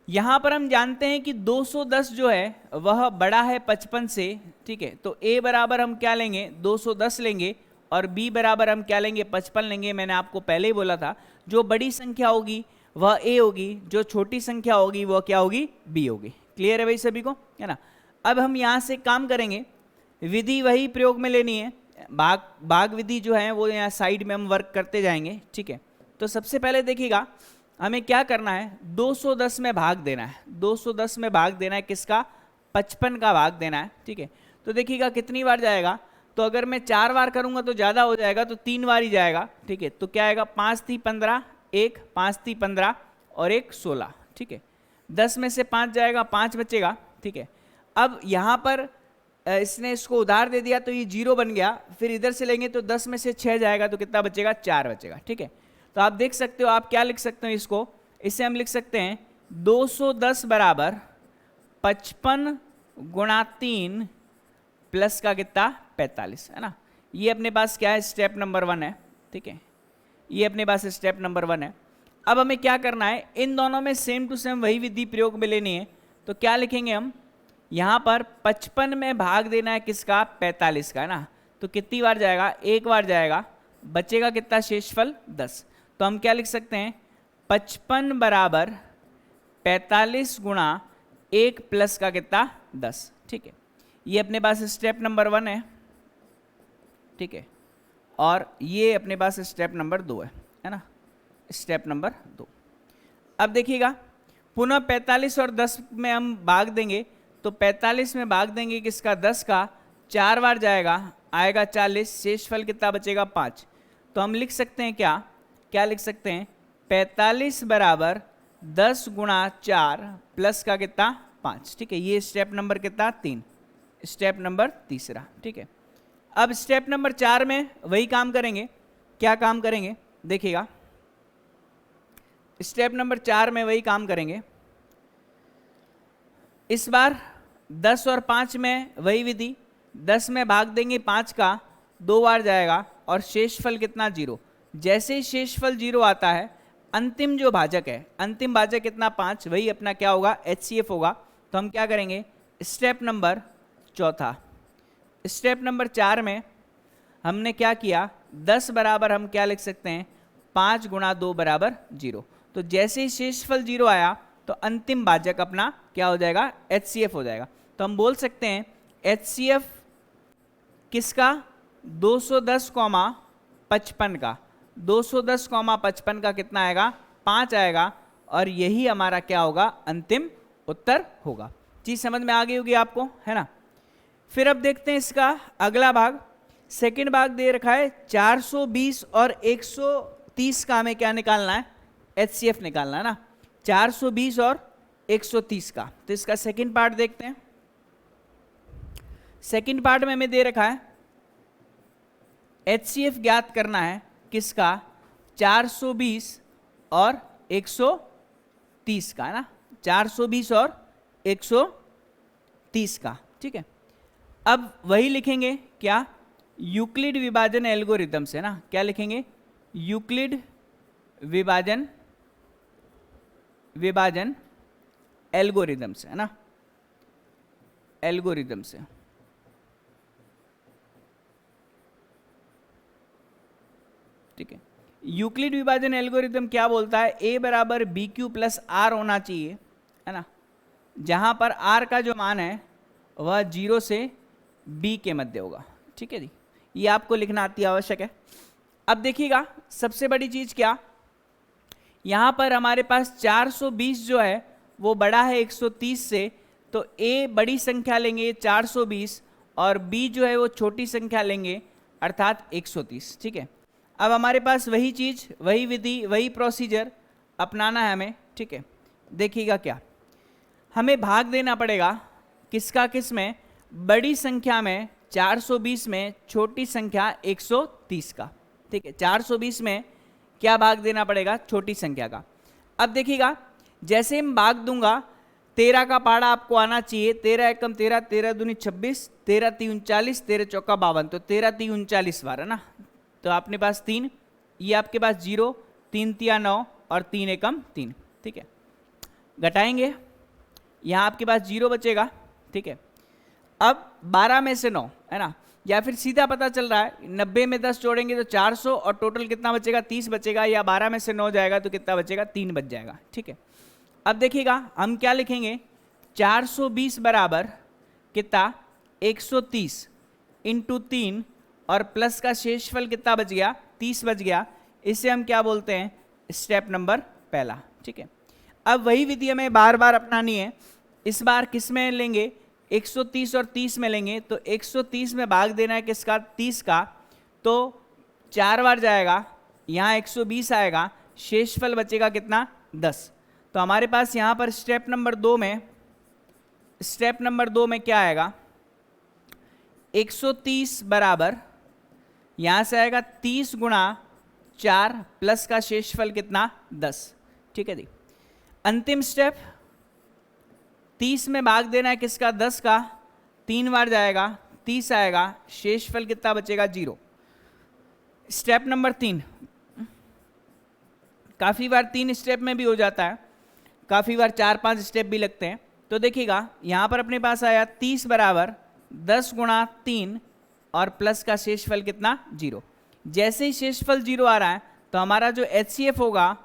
यहाँ पर हम जानते हैं कि 210 जो है वह बड़ा है 55 से, ठीक है। तो a बराबर हम क्या लेंगे? 210 लेंगे और b बराबर हम क्या लेंगे? 55 लेंगे। मैंने आपको पहले ही बोला था जो बड़ी संख्या होगी वह a होगी, जो छोटी संख्या होगी वह क्या होगी? b होगी। क्लियर है भाई सभी को, है ना। अब हम यहाँ से काम करेंगे, विधि वही प्रयोग में लेनी है, भाग विधि जो है वो यहाँ साइड में हम वर्क करते जाएंगे, ठीक है। तो सबसे पहले देखिएगा हमें क्या करना है? 210 में भाग देना है, 210 में भाग देना है किसका? 55 का भाग देना है, ठीक है। तो देखिएगा कितनी बार जाएगा? तो अगर मैं 4 बार करूंगा तो ज़्यादा हो जाएगा, तो 3 बार ही जाएगा, ठीक है। तो क्या आएगा? 5 × 3 = 15, 1 5 × 3 = 15 और 1 16, ठीक है। 10 में से 5 जाएगा, 5 बचेगा, ठीक है। अब यहाँ पर इसने इसको उधार दे दिया तो ये 0 बन गया, फिर इधर से लेंगे तो 10 में से 6 जाएगा तो कितना बचेगा? 4 बचेगा, ठीक है। तो आप देख सकते हो, आप क्या लिख सकते हो इसको? इससे हम लिख सकते हैं 210 बराबर 55 × 3 प्लस का कितना? 45, है ना। ये अपने पास क्या है? स्टेप नंबर 1 है, ठीक है। ये अपने पास स्टेप नंबर 1 है। अब हमें क्या करना है? इन दोनों में सेम टू सेम वही विधि प्रयोग में लेनी है। तो क्या लिखेंगे हम? यहाँ पर 55 में भाग देना है किसका? 45 का, है ना। तो कितनी बार जाएगा? 1 बार जाएगा, बचेगा कितना? शेषफल 10। तो हम क्या लिख सकते हैं? 55 बराबर 45 × 1 प्लस का कितना? 10, ठीक है। ये अपने पास स्टेप नंबर 1 है, ठीक है। और ये अपने पास स्टेप नंबर 2 है ना, स्टेप नंबर 2। अब देखिएगा पुनः 45 और 10 में हम भाग देंगे, तो 45 में भाग देंगे किसका? 10 का, 4 बार जाएगा, आएगा 40, शेषफल कितना बचेगा? 5। तो हम लिख सकते हैं क्या लिख सकते हैं? 45 बराबर 10 × 4 प्लस का कितना? 5, ठीक है। ये स्टेप नंबर कितना? 3, स्टेप नंबर तीसरा, ठीक है। अब स्टेप नंबर 4 में वही काम करेंगे। क्या काम करेंगे? देखिएगा स्टेप नंबर 4 में वही काम करेंगे। इस बार 10 और 5 में वही विधि, 10 में भाग देंगे 5 का 2 बार जाएगा और शेषफल कितना 0। जैसे ही शेषफल 0 आता है, अंतिम जो भाजक है, अंतिम भाजक कितना 5, वही अपना क्या होगा HCF होगा। तो हम क्या करेंगे, स्टेप नंबर चौथा, स्टेप नंबर 4 में हमने क्या किया, 10 बराबर हम क्या लिख सकते हैं, 5 गुणा 2 बराबर 0। तो जैसे ही शेषफल 0 आया तो अंतिम भाजक अपना क्या हो जाएगा, HCF हो जाएगा। तो हम बोल सकते हैं HCF किसका, 210,55 का, 210,55 का कितना आएगा, 5 आएगा, और यही हमारा क्या होगा, अंतिम उत्तर होगा। चीज समझ में आ गई होगी आपको, है ना। फिर अब देखते हैं इसका अगला भाग। सेकंड भाग दे रखा है 420 और 130 का हमें क्या निकालना है, HCF निकालना है ना, 420 और 130 का। तो इसका सेकंड पार्ट देखते हैं। सेकंड पार्ट में हमें दे रखा है HCF ज्ञात करना है किसका, 420 और 130 का, है ना, 420 और 130 का, ठीक है। अब वही लिखेंगे क्या, यूक्लिड विभाजन एल्गोरिथम से ना, क्या लिखेंगे, यूक्लिड विभाजन एल्गोरिथम से, है ना, एल्गोरिथम से। ठीक है, यूक्लिड विभाजन एल्गोरिथम क्या बोलता है, a बराबर बी क्यू प्लस आर होना चाहिए, है ना, जहां पर r का जो मान है वह 0 से b के मध्य होगा। ठीक है जी, ये आपको लिखना अति आवश्यक है। अब देखिएगा सबसे बड़ी चीज क्या, यहां पर हमारे पास 420 जो है वो बड़ा है 130 से, तो a बड़ी संख्या लेंगे 420 और b जो है वो छोटी संख्या लेंगे अर्थात 130। ठीक है, अब हमारे पास वही चीज, वही विधि, वही प्रोसीजर अपनाना है हमें। ठीक है, देखिएगा क्या, हमें भाग देना पड़ेगा किसका किस में, बड़ी संख्या में 420 में, छोटी संख्या 130 का। ठीक है, 420 में क्या भाग देना पड़ेगा, छोटी संख्या का। अब देखिएगा जैसे हम भाग दूंगा, 13 का पाड़ा आपको आना चाहिए, 13 एकम 13, 13 दूनी 26, 13 ती 39, 13 चौका 52, तो 13 ती 39 बार, है ना। तो आपने पास 3, ये आपके पास 0, 3 तिया 9 और 3 एकम 3। ठीक है, घटाएंगे, यहाँ आपके पास 0 बचेगा। ठीक है, अब 12 में से 9, है ना, या फिर सीधा पता चल रहा है 90 में 10 जोड़ेंगे तो 400 और टोटल कितना बचेगा, 30 बचेगा, या 12 में से 9 जाएगा तो कितना बचेगा, 3 बच जाएगा। ठीक है, अब देखिएगा हम क्या लिखेंगे, 420 बराबर कितना, 130 इंटू 3 और प्लस का शेषफल कितना बच गया, 30 बच गया। इसे हम क्या बोलते हैं, स्टेप नंबर पहला। ठीक है, अब वही विधि हमें बार बार अपनानी है। इस बार किस में लेंगे, 130 और 30 में लेंगे, तो 130 में भाग देना है किसका, 30 का, तो 4 बार जाएगा, यहाँ 120 आएगा, शेषफल बचेगा कितना, 10। तो हमारे पास यहाँ पर स्टेप नंबर 2 में क्या आएगा, 130 बराबर यहाँ से आएगा 30 गुणा 4 प्लस का शेषफल कितना, 10। ठीक है जी, अंतिम स्टेप, 30 में भाग देना है किसका, 10 का, 3 बार जाएगा, 30 आएगा, शेषफल कितना बचेगा, 0। स्टेप नंबर 3, काफी बार 3 स्टेप में भी हो जाता है, काफी बार 4-5 स्टेप भी लगते हैं। तो देखिएगा यहां पर अपने पास आया 30 बराबर 10 गुणा 3 और प्लस का शेषफल कितना, 0। जैसे ही शेषफल 0 आ रहा है तो हमारा जो HCF होगा,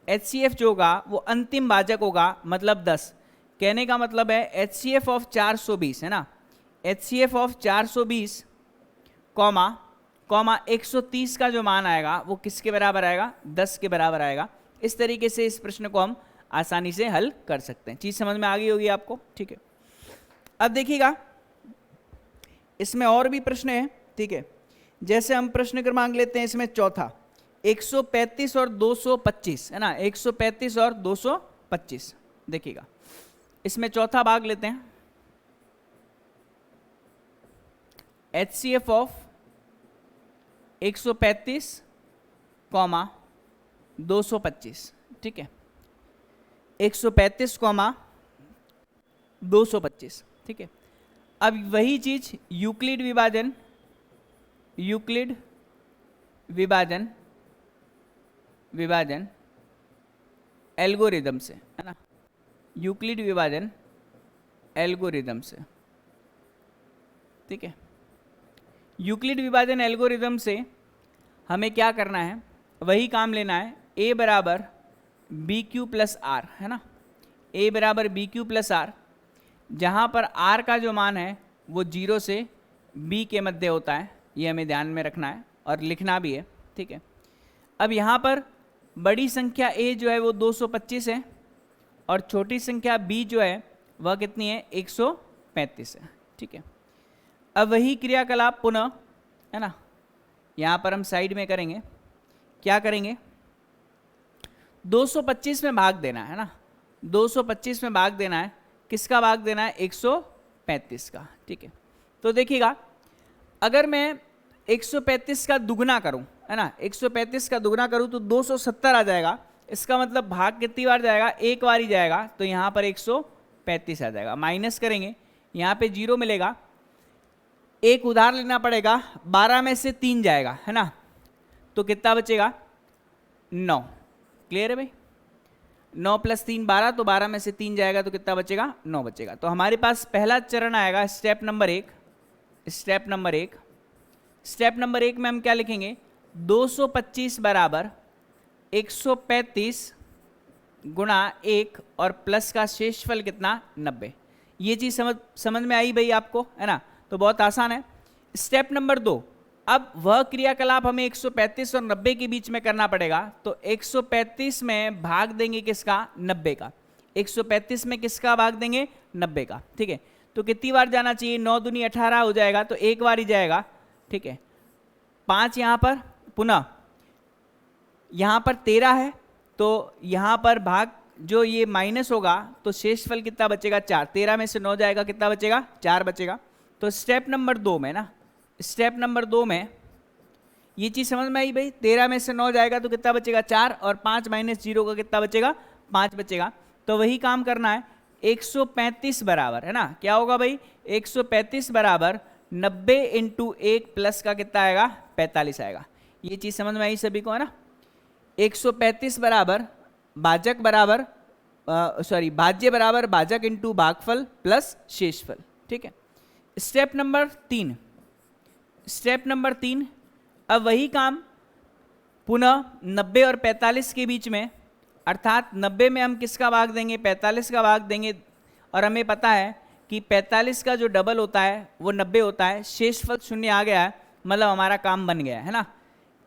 HCF जो होगा वो अंतिम भाजक होगा, मतलब 10। कहने का मतलब है HCF ऑफ 420, है ना, HCF ऑफ 420 कॉमा 130 का जो मान आएगा वो किसके बराबर आएगा, 10 के बराबर आएगा। इस तरीके से इस प्रश्न को हम आसानी से हल कर सकते हैं। चीज समझ में आ गई होगी आपको। ठीक है, अब देखिएगा इसमें और भी प्रश्न है। ठीक है, जैसे हम प्रश्न क्रमांक लेते हैं इसमें चौथा, 135 और 225, है ना, 135 और 225। देखिएगा इसमें चौथा भाग लेते हैं, HCF ऑफ 135 कॉमा 225। ठीक है, 135 कॉमा 225। ठीक है, अब वही चीज यूक्लिड विभाजन यूक्लिड विभाजन एल्गोरिदम से, है ना, यूक्लिड विभाजन एल्गोरिदम से, ठीक है। यूक्लिड विभाजन एल्गोरिदम से हमें क्या करना है, वही काम लेना है, a बराबर बी क्यू प्लस आर, है ना, a बराबर बी क्यू प्लस आर, जहाँ पर r का जो मान है वो 0 से b के मध्य होता है, ये हमें ध्यान में रखना है और लिखना भी है, ठीक है। अब यहाँ पर बड़ी संख्या a जो है वो 225 है और छोटी संख्या b जो है वह कितनी है, 135 है, ठीक है। अब वही क्रियाकलाप पुनः, है ना, यहाँ पर हम साइड में करेंगे, क्या करेंगे, 225 में भाग देना है ना, 225 में भाग देना है, किसका भाग देना है, 135 का, ठीक है। तो देखिएगा, अगर मैं 135 का दुगना करूं, है ना, 135 का दुगना करूं तो 270 आ जाएगा, इसका मतलब भाग कितनी बार जाएगा, एक बार ही जाएगा, तो यहाँ पर 135 आ जाएगा। माइनस करेंगे, यहाँ पे 0 मिलेगा, एक उधार लेना पड़ेगा, 12 में से 3 जाएगा, है ना, तो कितना बचेगा, 9। क्लियर है भाई, 9 + 3 12, तो 12 में से 3 जाएगा तो कितना बचेगा, 9 बचेगा। तो हमारे पास पहला चरण आएगा, स्टेप नंबर 1। स्टेप नंबर 1 में हम क्या लिखेंगे, 225 बराबर 135 गुणा 1 और प्लस का शेषफल कितना, 90। ये चीज़ समझ में आई भाई आपको, है ना, तो बहुत आसान है। स्टेप नंबर 2, अब वह क्रियाकलाप हमें 135 और 90 के बीच में करना पड़ेगा, तो 135 में भाग देंगे किसका, 90 का, 135 में किसका भाग देंगे, 90 का, ठीक है। तो कितनी बार जाना चाहिए, 9 दूनी 18 हो जाएगा, तो एक बार ही जाएगा, ठीक है। 5 यहाँ पर, पुनः यहाँ पर 13 है, तो यहाँ पर भाग जो ये माइनस होगा तो शेषफल कितना बचेगा, 4। 13 में से 9 जाएगा, कितना बचेगा, 4 बचेगा। तो स्टेप नंबर 2 में ना, स्टेप नंबर 2 में ये चीज़ समझ में आई भाई, 13 में से 9 जाएगा तो कितना बचेगा, 4, और 5 - 0 का कितना बचेगा, 5 बचेगा। तो वही काम करना है, 135 बराबर, है ना, क्या होगा भाई, 135 बराबर 90 × 1 प्लस का कितना आएगा, 45 आएगा। ये चीज़ समझ में आई सभी को, है ना। 135 बराबर भाजक बराबर भाज्य बराबर भाजक इंटू भागफल प्लस शेषफल, ठीक है। स्टेप नंबर 3, अब वही काम पुनः 90 और 45 के बीच में, अर्थात 90 में हम किसका भाग देंगे, 45 का भाग देंगे, और हमें पता है कि 45 का जो डबल होता है वो 90 होता है, शेषफल 0 आ गया है, मतलब हमारा काम बन गया है ना।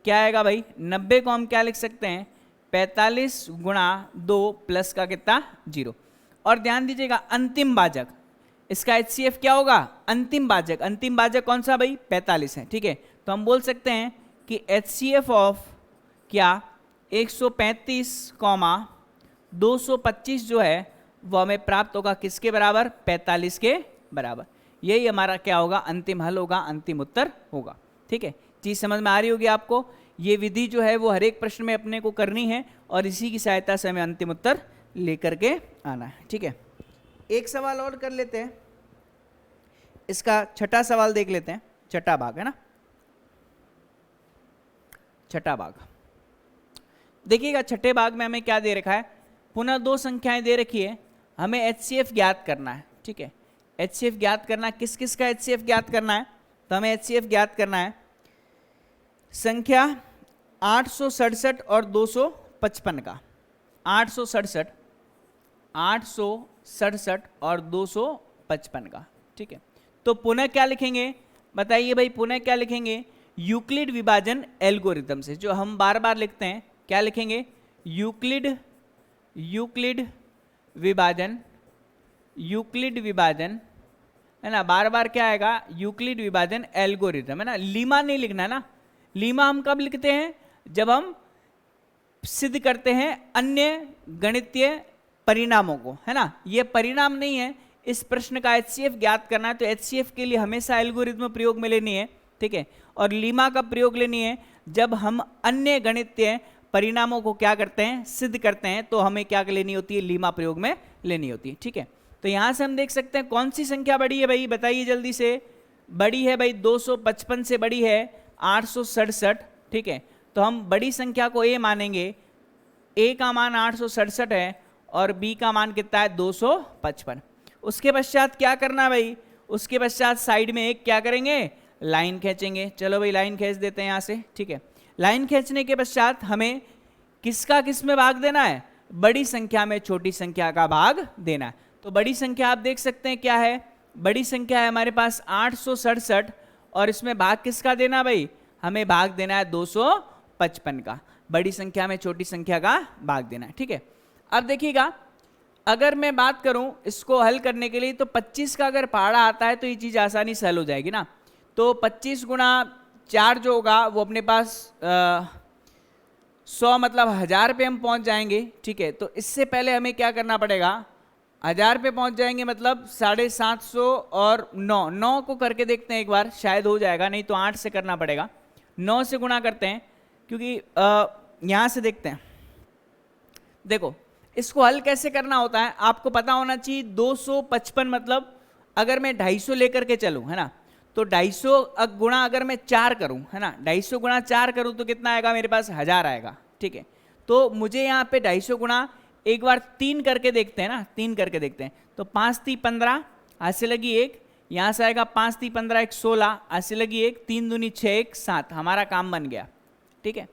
क्या आएगा भाई, 90 को हम क्या लिख सकते हैं, 45 × 2 प्लस का कितना, 0। और ध्यान दीजिएगा, अंतिम भाजक, इसका HCF क्या होगा, अंतिम भाजक कौन सा भाई, 45 है, ठीक है। तो हम बोल सकते हैं कि HCF ऑफ क्या, 135, 225 जो है वो हमें प्राप्त होगा किसके बराबर, 45 के बराबर। यही हमारा क्या होगा, अंतिम हल होगा, अंतिम उत्तर होगा, ठीक है। चीज़ समझ में आ रही होगी आपको। ये विधि जो है वो हर एक प्रश्न में अपने को करनी है और इसी की सहायता से हमें अंतिम उत्तर लेकर के आना है, ठीक है। एक सवाल और कर लेते हैं, इसका छठा सवाल देख लेते हैं, छठा भाग है ना, छठा भाग। देखिएगा, छठे भाग में हमें क्या दे रखा है, पुनः 2 संख्याएं दे रखी है, हमें HCF ज्ञात करना है, ठीक है। HCF ज्ञात करना, किस किस का HCF ज्ञात करना है, तो हमें HCF ज्ञात करना है संख्या 867 और 255 का, 867 और 255 का, ठीक है। तो पुनः क्या लिखेंगे, बताइए भाई, पुनः क्या लिखेंगे, यूक्लिड विभाजन एल्गोरिथम से, जो हम बार बार लिखते हैं, क्या लिखेंगे, यूक्लिड विभाजन, है ना, बार बार क्या आएगा, यूक्लिड विभाजन एल्गोरिथम, है ना। लीमा नहीं लिखना है ना, लीमा हम कब लिखते हैं, जब हम सिद्ध करते हैं अन्य गणितीय परिणामों को, है ना। ये परिणाम नहीं है, इस प्रश्न का HCF ज्ञात करना है, तो HCF के लिए हमेशा एल्गोरिथम प्रयोग में लेनी है, ठीक है। और लीमा का प्रयोग लेनी है जब हम अन्य गणितीय परिणामों को क्या करते हैं, सिद्ध करते हैं, तो हमें क्या लेनी होती है, लीमा प्रयोग में लेनी होती है, ठीक है। तो यहां से हम देख सकते हैं कौन सी संख्या बड़ी है भाई, बताइए जल्दी से। बड़ी है भाई, 255 से बड़ी है, 867, ठीक है। तो हम बड़ी संख्या को a मानेंगे, a का मान 867 है और b का मान कितना है 255। उसके पश्चात क्या करना है भाई, उसके पश्चात साइड में एक क्या करेंगे, लाइन खींचेंगे। चलो भाई लाइन खींच देते हैं यहाँ से, ठीक है। लाइन खींचने के पश्चात हमें किसका किस में भाग देना है, बड़ी संख्या में छोटी संख्या का भाग देना है। तो बड़ी संख्या आप देख सकते हैं क्या है, बड़ी संख्या है हमारे पास 867 और इसमें भाग किसका देना भाई, हमें भाग देना है 255 का। बड़ी संख्या में छोटी संख्या का भाग देना है, ठीक है। अब देखिएगा, अगर मैं बात करूं इसको हल करने के लिए, तो 25 का अगर पहाड़ा आता है तो ये चीज़ आसानी से हल हो जाएगी ना। तो 25 गुणा 4 जो होगा वो अपने पास 100 मतलब 1000 पे हम पहुंच जाएंगे, ठीक है। तो इससे पहले हमें क्या करना पड़ेगा, 1000 पे पहुंच जाएंगे मतलब 750 और 9 को करके देखते हैं एक बार, शायद हो जाएगा, नहीं तो 8 से करना पड़ेगा। 9 से गुणा करते हैं, क्योंकि यहाँ से देखते हैं। देखो इसको हल कैसे करना होता है आपको पता होना चाहिए। 255 मतलब अगर मैं 250 लेकर के चलूँ, है ना, तो 250 गुणा अगर मैं 4 करूँ, है ना, 250 गुणा 4 करूँ तो कितना आएगा, मेरे पास 1000 आएगा, ठीक है। तो मुझे यहाँ पे 250 गुणा एक बार 3 करके देखते हैं ना, 3 करके देखते हैं। तो 5 3 15, हाथ से लगी 1, यहाँ से आएगा 5 3 15 1 16, हाथ से लगी 1, 3 दूनी 6 1 7, हमारा काम बन गया, ठीक है।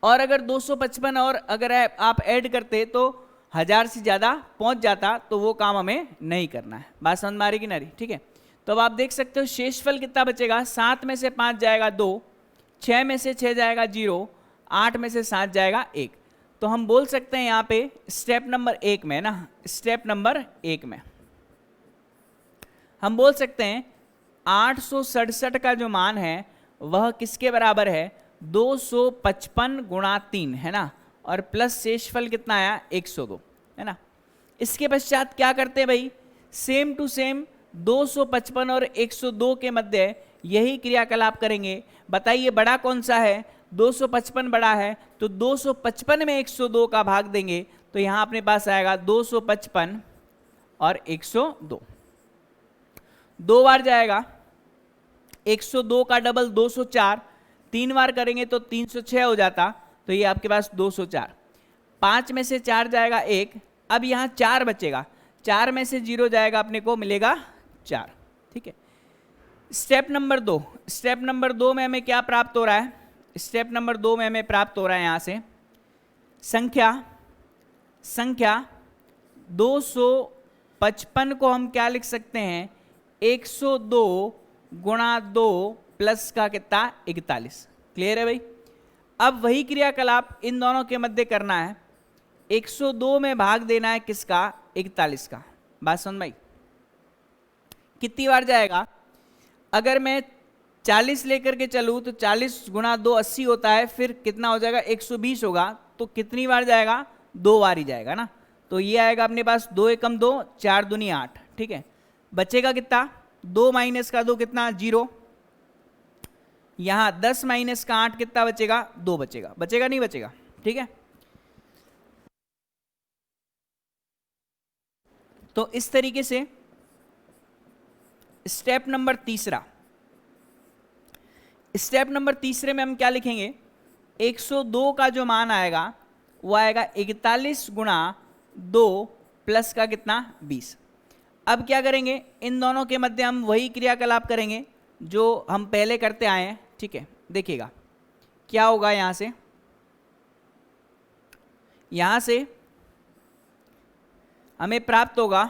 और अगर 255 और अगर आप ऐड करते तो 1000 से ज़्यादा पहुंच जाता, तो वो काम हमें नहीं करना है। बात समझ में आ रही कि नहीं, ठीक है। तो अब आप देख सकते हो शेषफल कितना बचेगा, 7 में से 5 जाएगा 2, 6 में से 6 जाएगा 0, 8 में से 7 जाएगा 1। तो हम बोल सकते हैं यहाँ पे स्टेप नंबर 1 में ना, स्टेप नंबर 1 में हम बोल सकते हैं 867 का जो मान है वह किसके बराबर है, 255 गुणा 3, है ना, और प्लस शेषफल कितना आया 102, है ना। इसके पश्चात क्या करते हैं भाई, सेम टू सेम 255 और 102 के मध्य यही क्रियाकलाप करेंगे। बताइए बड़ा कौन सा है, 255 बड़ा है, तो 255 में 102 का भाग देंगे तो यहां अपने पास आएगा 255 और 102, 2 बार जाएगा, 102 का डबल 204, 3 बार करेंगे तो 306 हो जाता, तो ये आपके पास 204। 5 में से 4 जाएगा 1, अब यहाँ 4 बचेगा, 4 में से 0 जाएगा, अपने को मिलेगा 4, ठीक है। स्टेप नंबर 2, स्टेप नंबर 2 में हमें क्या प्राप्त हो रहा है, स्टेप नंबर 2 में हमें प्राप्त हो रहा है यहाँ से संख्या 255 को हम क्या लिख सकते हैं, 102 गुणा 2 प्लस का कितना 41। क्लियर है भाई। अब वही क्रियाकलाप इन दोनों के मध्य करना है, 102 में भाग देना है किसका, 41 का। बात समझ में आई, कितनी बार जाएगा, अगर मैं 40 लेकर के चलूँ तो 40 गुणा 2 80 होता है, फिर कितना हो जाएगा 120 होगा, तो कितनी बार जाएगा, 2 बार ही जाएगा ना। तो ये आएगा अपने पास 2 एकम 2, 4 दूनी 8, ठीक है। बचेगा कितना, 2 माइनस का 2 कितना 0, यहां 10 माइनस का 8 कितना बचेगा, 2 बचेगा, बचेगा नहीं बचेगा, ठीक है। तो इस तरीके से स्टेप नंबर तीसरा, स्टेप नंबर तीसरे में हम क्या लिखेंगे, 102 का जो मान आएगा वो आएगा 41 गुणा 2 प्लस का कितना 20। अब क्या करेंगे, इन दोनों के मध्य हम वही क्रियाकलाप करेंगे जो हम पहले करते आए हैं, ठीक है। देखिएगा क्या होगा, यहां से हमें प्राप्त होगा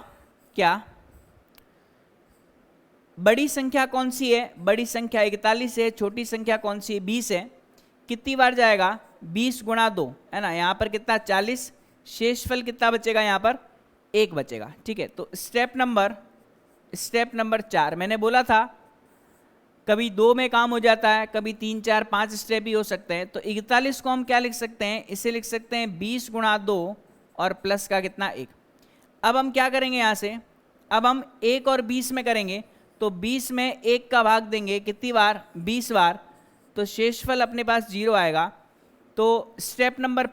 क्या, बड़ी संख्या कौन सी है, बड़ी संख्या 41 है, छोटी संख्या कौन सी है 20 है। कितनी बार जाएगा, 20 गुणा 2, है ना, यहां पर कितना 40, शेषफल कितना बचेगा, यहां पर 1 बचेगा, ठीक है। तो स्टेप नंबर 4 मैंने बोला था कभी 2 में काम हो जाता है, कभी 3 4 5 स्टेप भी हो सकते हैं। तो 41 को हम क्या लिख सकते हैं, इसे लिख सकते हैं 20 गुणा 2 और प्लस का कितना 1। अब हम क्या करेंगे, यहाँ से अब हम 1 और 20 में करेंगे, तो 20 में 1 का भाग देंगे कितनी बार, 20 बार, तो शेषफल अपने पास 0 आएगा। तो स्टेप नंबर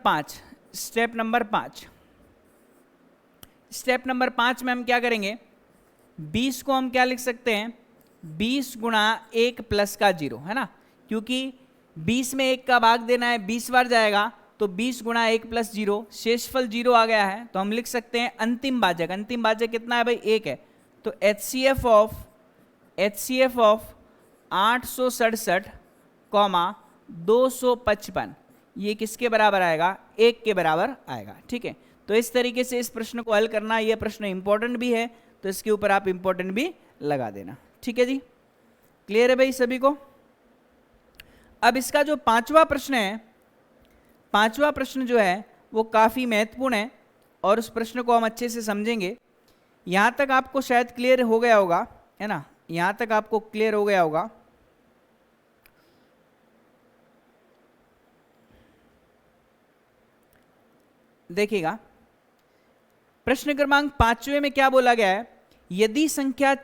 5 में हम क्या करेंगे, 20 को हम क्या लिख सकते हैं, 20 गुणा 1 प्लस का 0, है ना, क्योंकि 20 में 1 का भाग देना है, 20 बार जाएगा, तो 20 गुणा 1 प्लस 0, शेषफल 0 आ गया है, तो हम लिख सकते हैं अंतिम भाजक। अंतिम भाजक कितना है भाई? 1 है। तो HCF ऑफ 867, 255 ये किसके बराबर आएगा? 1 के बराबर आएगा। ठीक है, तो इस तरीके से इस प्रश्न को हल करना। यह प्रश्न इंपॉर्टेंट भी है, तो इसके ऊपर आप इंपॉर्टेंट भी लगा देना। ठीक है जी, क्लियर है भाई सभी को? अब इसका जो पांचवा प्रश्न है, पांचवा प्रश्न जो है वो काफी महत्वपूर्ण है और उस प्रश्न को हम अच्छे से समझेंगे। यहां तक आपको शायद क्लियर हो गया होगा, है ना? यहां तक आपको क्लियर हो गया होगा। देखिएगा, प्रश्न क्रमांक 5वें में क्या बोला गया है? यदि संख्या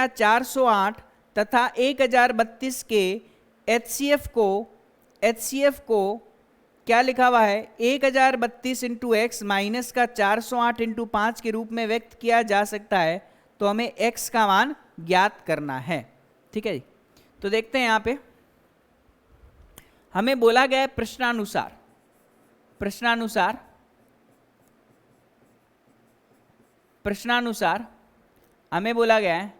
408 तथा 1032 के HCF को क्या लिखा हुआ है? 1032 इंटू एक्स माइनस का 408 इंटू 5 के रूप में व्यक्त किया जा सकता है, तो हमें x का मान ज्ञात करना है। ठीक है जी, तो देखते हैं यहां पे हमें बोला गया है प्रश्नानुसार हमें बोला गया है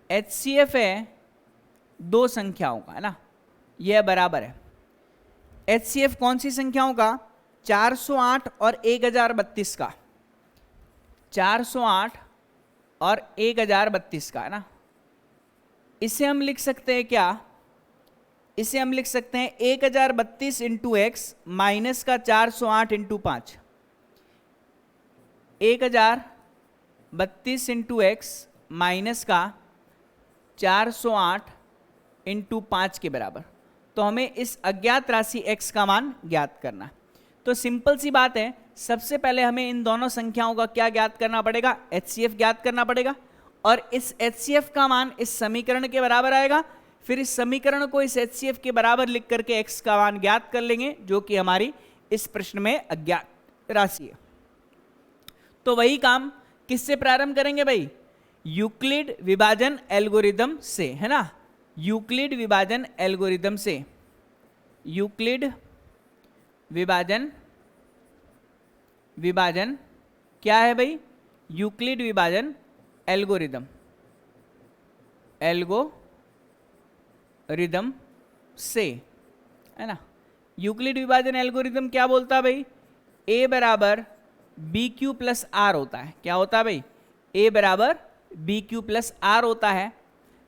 HCF है दो संख्याओं का, है ना? यह बराबर है। HCF कौन सी संख्याओं का? 408 और 1032 का। 408 और 1032 का, है ना? इसे हम लिख सकते हैं क्या? इसे हम लिख सकते हैं 1032 इंटू एक्स माइनस का 408 इंटू 5। 1032 इंटू एक्स माइनस का 408 इंटू 5 के बराबर। तो हमें इस अज्ञात राशि x का मान ज्ञात करना। तो सिंपल सी बात है, सबसे पहले हमें इन दोनों संख्याओं का क्या ज्ञात करना पड़ेगा? HCF ज्ञात करना पड़ेगा, और इस HCF का मान इस समीकरण के बराबर आएगा। फिर इस समीकरण को इस HCF के बराबर लिख करके x का मान ज्ञात कर लेंगे, जो कि हमारी इस प्रश्न में अज्ञात राशि है। तो वही काम किससे प्रारंभ करेंगे भाई? यूक्लिड विभाजन एल्गोरिदम से, है ना? यूक्लिड विभाजन एल्गोरिदम से। यूक्लिड विभाजन क्या है भाई? यूक्लिड विभाजन एल्गोरिदम से, है ना? यूक्लिड विभाजन एल्गोरिदम क्या बोलता है भाई? a बराबर BQ प्लस आर होता है। क्या होता है भाई? a बराबर BQ प्लस आर होता है,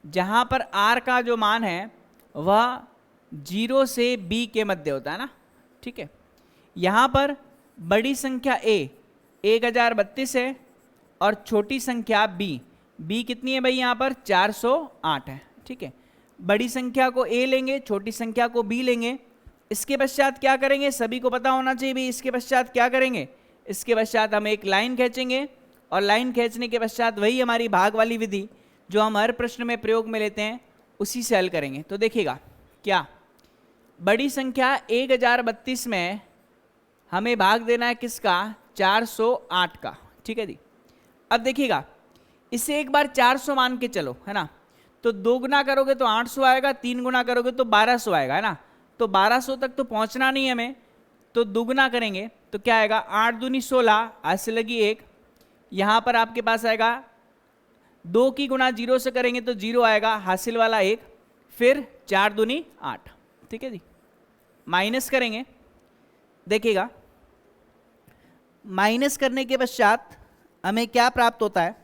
जहां पर r का जो मान है वह 0 से b के मध्य होता है ना। ठीक है, यहां पर बड़ी संख्या a 1032 है और छोटी संख्या b कितनी है भाई? यहां पर 408 है। ठीक है, बड़ी संख्या को a लेंगे, छोटी संख्या को b लेंगे। इसके पश्चात क्या करेंगे? सभी को पता होना चाहिए भाई, इसके पश्चात क्या करेंगे? इसके पश्चात हम एक लाइन खींचेंगे, और लाइन खींचने के पश्चात वही हमारी भाग वाली विधि जो हम हर प्रश्न में प्रयोग में लेते हैं, उसी से हल करेंगे। तो देखिएगा, क्या बड़ी संख्या 1032 में हमें भाग देना है किसका? 408 का। ठीक है जी, अब देखिएगा, इसे एक बार 400 मान के चलो, है ना? तो 2 गुना करोगे तो 800 आएगा, 3 गुना करोगे तो 1200 आएगा, है ना? तो 1200 तक तो पहुंचना नहीं है हमें, तो दुगुना करेंगे तो क्या आएगा? 8 दूनी 16, आज से लगी 1। यहां पर आपके पास आएगा 2 की गुना 0 से करेंगे तो 0 आएगा, हासिल वाला 1। फिर 4 दूनी 8। ठीक है जी, माइनस करेंगे। देखिएगा, माइनस करने के पश्चात हमें क्या प्राप्त होता है?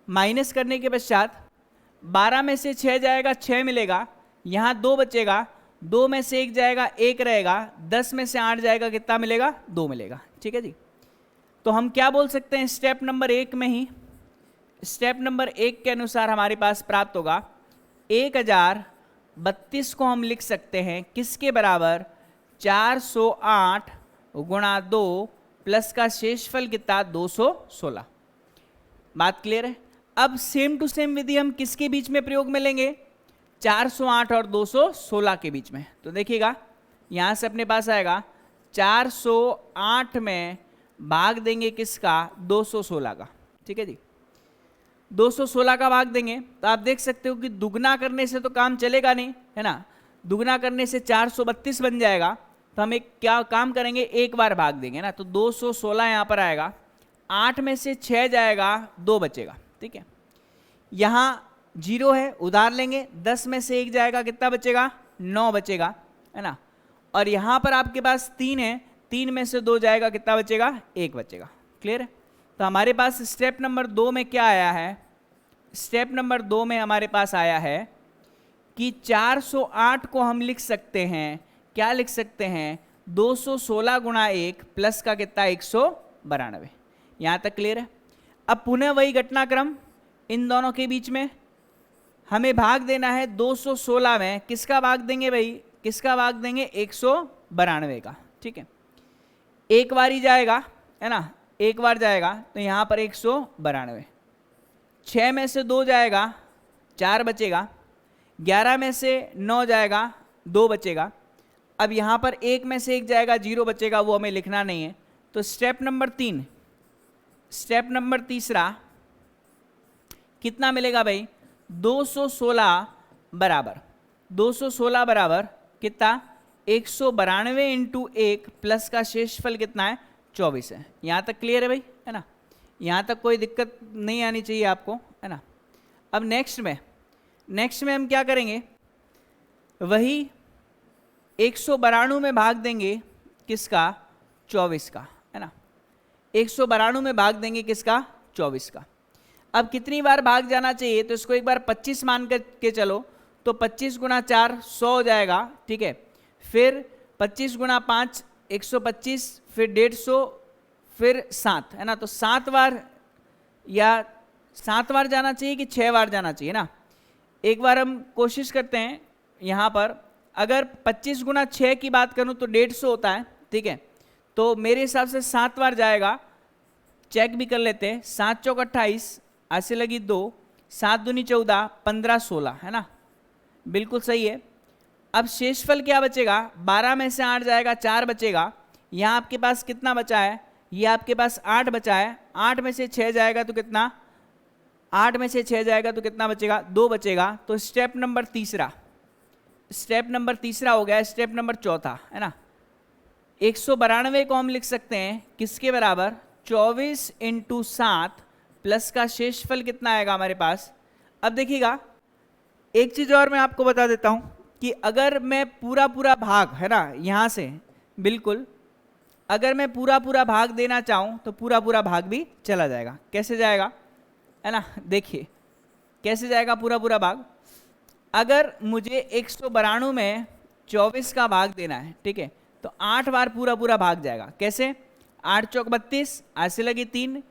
माइनस करने के पश्चात 12 में से 6 जाएगा, 6 मिलेगा। यहां 2 बचेगा, 2 में से 1 जाएगा, 1 रहेगा। 10 में से 8 जाएगा, कितना मिलेगा? 2 मिलेगा। ठीक है जी, तो हम क्या बोल सकते हैं? स्टेप नंबर 1 में ही, स्टेप नंबर 1 के अनुसार हमारे पास प्राप्त होगा 1032 को हम लिख सकते हैं किसके बराबर? 408 गुणा 2 प्लस का शेषफल कितना? 216। बात क्लियर है? अब सेम टू सेम विधि हम किसके बीच में प्रयोग में लेंगे? 408 और 216 के बीच में। तो देखिएगा, यहां से अपने पास आएगा 408 में भाग देंगे किसका? 216 का। ठीक है जी, 216 का भाग देंगे तो आप देख सकते हो कि दुगना करने से तो काम चलेगा नहीं, है ना। दुगना करने से 432 बन जाएगा, तो हम एक क्या काम करेंगे, एक बार भाग देंगे ना। तो 216 यहाँ पर आएगा, 8 में से 6 जाएगा, 2 बचेगा, ठीक है। यहाँ 0 है, उधार लेंगे, 10 में से 1 जाएगा, कितना बचेगा, 9 बचेगा, है ना। और यहाँ पर आपके पास 3 है, 3 में से 2 जाएगा, कितना बचेगा, 1 बचेगा। क्लियर है। तो हमारे पास स्टेप नंबर 2 में क्या आया है, स्टेप नंबर 2 में हमारे पास आया है कि 408 को हम लिख सकते हैं, क्या लिख सकते हैं, 216 गुणा 1 प्लस का कितना, 192। यहाँ तक क्लियर है। अब पुनः वही घटनाक्रम इन दोनों के बीच में, हमें भाग देना है 216 में, किसका भाग देंगे भाई, किसका भाग देंगे, 192 का, ठीक है। एक बार ही जाएगा, है ना, एक बार जाएगा, तो यहाँ पर 192, 6 में से 2 जाएगा, 4 बचेगा, 11 में से 9 जाएगा, 2 बचेगा। अब यहाँ पर 1 में से 1 जाएगा, 0 बचेगा, वो हमें लिखना नहीं है। तो स्टेप नंबर 3, स्टेप नंबर तीसरा कितना मिलेगा भाई, 216 बराबर, 216 बराबर कितना, 192 इंटू 1 प्लस का शेषफल कितना है, 24 है। यहाँ तक क्लियर है भाई, है ना। यहाँ तक कोई दिक्कत नहीं आनी चाहिए आपको, है ना। अब नेक्स्ट में हम क्या करेंगे, वही 192 में भाग देंगे, किसका, 24 का, है ना। 192 में भाग देंगे, किसका, 24 का। अब कितनी बार भाग जाना चाहिए, तो इसको एक बार 25 मान के चलो, तो 25 गुणा 4 100 हो जाएगा, ठीक है। फिर 25 गुणा 5 125, फिर 150, फिर 7, है ना। तो 7 बार, या 7 बार जाना चाहिए कि 6 बार जाना चाहिए ना। एक बार हम कोशिश करते हैं यहाँ पर, अगर 25 गुणा 6 की बात करूँ तो 150 होता है, ठीक है। तो मेरे हिसाब से 7 बार जाएगा, चेक भी कर लेते हैं। 7 चौक 28, ऐसे लगी 2, 7 दूनी 14, 15 16, है ना, बिल्कुल सही है। अब शेषफल क्या बचेगा, 12 में से 8 जाएगा, 4 बचेगा। यहाँ आपके पास कितना बचा है, ये आपके पास 8 बचा है, 8 में से 6 जाएगा तो कितना, 8 में से 6 जाएगा तो कितना बचेगा, 2 बचेगा। तो स्टेप नंबर तीसरा, स्टेप नंबर तीसरा हो गया। स्टेप नंबर चौथा, है ना, 192 को हम लिख सकते हैं किसके बराबर, 24 इंटू 7 प्लस का शेषफल कितना आएगा हमारे पास। अब देखिएगा, एक चीज़ और मैं आपको बता देता हूँ कि अगर मैं पूरा भाग, है ना, यहाँ से बिल्कुल, अगर मैं पूरा भाग देना चाहूँ तो पूरा भाग भी चला जाएगा। कैसे जाएगा, है ना, देखिए कैसे जाएगा पूरा भाग। अगर मुझे 192 में 24 का भाग देना है, ठीक है, तो 8 बार पूरा भाग जाएगा। कैसे, 8 चौक 32, ऐसे लगी 3,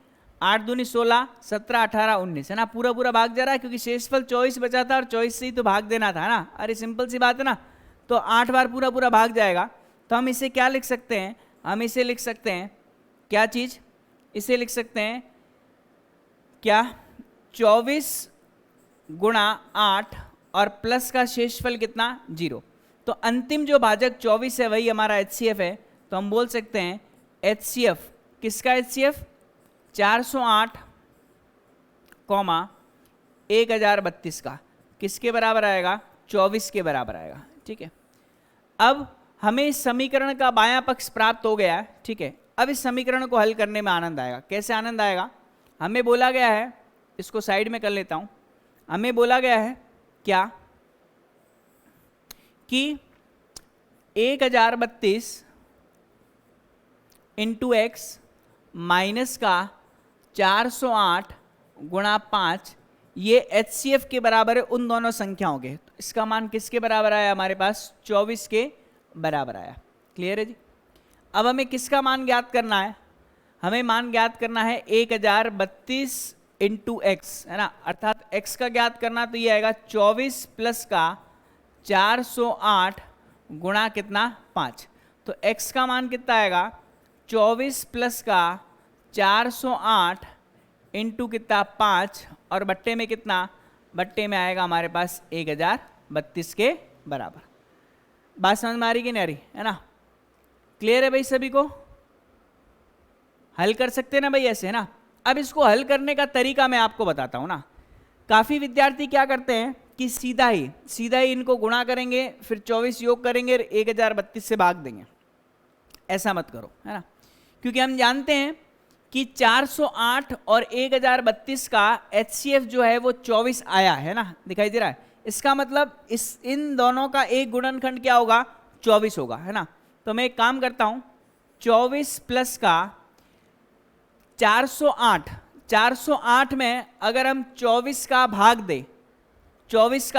8 दूनी 16, 17 18 19, है ना, पूरा भाग जा रहा है, क्योंकि शेषफल 24 बचा था और 24 से ही तो भाग देना था, है ना। अरे सिंपल सी बात है ना। तो 8 बार पूरा भाग जाएगा। तो हम इसे क्या लिख सकते हैं, हम इसे लिख सकते हैं, क्या चीज़, इसे लिख सकते हैं क्या, 24 गुणा 8 और प्लस का शेषफल कितना, 0। तो अंतिम जो भाजक 24 है वही हमारा HCF है। तो हम बोल सकते हैं HCF, किसका HCF, 408 कॉमा 1032 का, किसके बराबर आएगा, 24 के बराबर आएगा, ठीक है। अब हमें इस समीकरण का बायां पक्ष प्राप्त हो गया है, ठीक है। अब इस समीकरण को हल करने में आनंद आएगा। कैसे आनंद आएगा, हमें बोला गया है, इसको साइड में कर लेता हूं, हमें बोला गया है क्या कि 1032 इंटू एक्स माइनस का 408 गुणा 5, ये HCF के बराबर है उन दोनों संख्याओं के। तो इसका मान किसके बराबर आया हमारे पास, 24 के बराबर आया। क्लियर है जी। अब हमें किसका मान ज्ञात करना है, हमें मान ज्ञात करना है 1032 इंटू एक्स, है ना, अर्थात x का ज्ञात करना। तो ये आएगा 24 प्लस का 408 गुणा कितना, 5। तो x का मान कितना आएगा, 24 प्लस का 408 इंटू कितना, 5, और बट्टे में कितना, बट्टे में आएगा हमारे पास 1032 के बराबर। बात समझ में आ रही कि नहीं आ रही, है ना। क्लियर है भाई, सभी को हल कर सकते हैं ना भाई ऐसे, है ना। अब इसको हल करने का तरीका मैं आपको बताता हूँ ना। काफ़ी विद्यार्थी क्या करते हैं कि सीधा ही इनको गुणा करेंगे, फिर 24 योग करेंगे, 1032 से भाग देंगे। ऐसा मत करो, है ना, क्योंकि हम जानते हैं कि 408 और 1032 का HCF जो है वो 24 आया है ना, दिखाई दे रहा है। इसका मतलब इन दोनों का एक गुणनखंड क्या होगा, 24 होगा, है ना। तो मैं एक काम करता हूं, 24 प्लस का 408 में अगर हम 24 का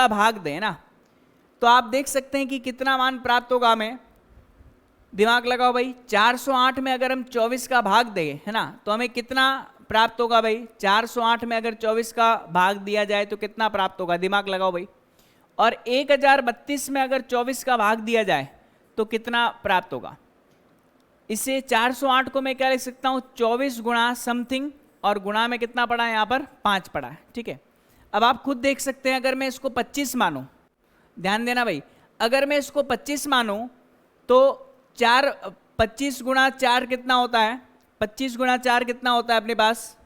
भाग दें ना, तो आप देख सकते हैं कि कितना मान प्राप्त होगा। हमें दिमाग लगाओ भाई, 408 में अगर हम 24 का भाग दें, है ना, तो हमें कितना प्राप्त होगा भाई। 408 में अगर 24 का भाग दिया जाए तो कितना प्राप्त होगा, दिमाग लगाओ भाई। और 1032 में अगर 24 का भाग दिया जाए तो कितना प्राप्त होगा। इसे 408 को मैं क्या लिख सकता हूं, 24 गुणा समथिंग, और गुणा में कितना पड़ा है, यहां पर 5 पड़ा है, ठीक है। अब आप खुद देख सकते हैं, अगर मैं इसको 25 मानूं, ध्यान देना भाई, अगर मैं इसको 25 मानूं तो 25 गुणा 4 कितना होता है, 25 गुणा 4 कितना होता है अपने पास,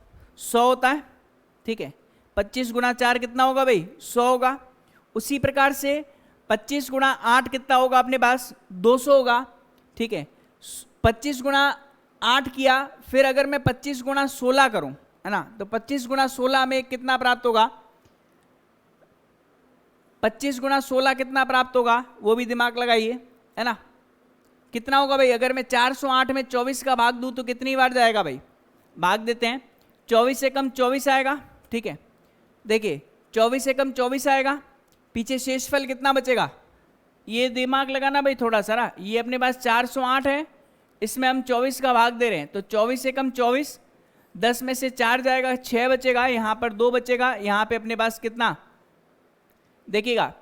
100 होता है, ठीक है। 25 गुणा 4 कितना होगा भाई, 100 होगा। उसी प्रकार से 25 गुणा 8 कितना होगा अपने पास, 200 होगा, ठीक है। 25 गुणा 8 किया, फिर अगर मैं 25 गुणा 16 करूं, है ना, तो 25 गुणा 16 में कितना प्राप्त होगा, 25 गुणा 16 कितना प्राप्त होगा, वो भी दिमाग लगाइए, है ना। कितना होगा भाई, अगर मैं 408 में 24 का भाग दूं तो कितनी बार जाएगा भाई, भाग देते हैं, 24 से कम 24 आएगा, ठीक है। देखिए 24 से कम 24 आएगा, पीछे शेषफल कितना बचेगा, ये दिमाग लगाना भाई थोड़ा सा। ये अपने पास 408 है, इसमें हम 24 का भाग दे रहे हैं, तो 24 से कम 24, 10 में से 4 जाएगा, 6 बचेगा, यहाँ पर 2 बचेगा, यहाँ पे अपने पास कितना, देखिएगा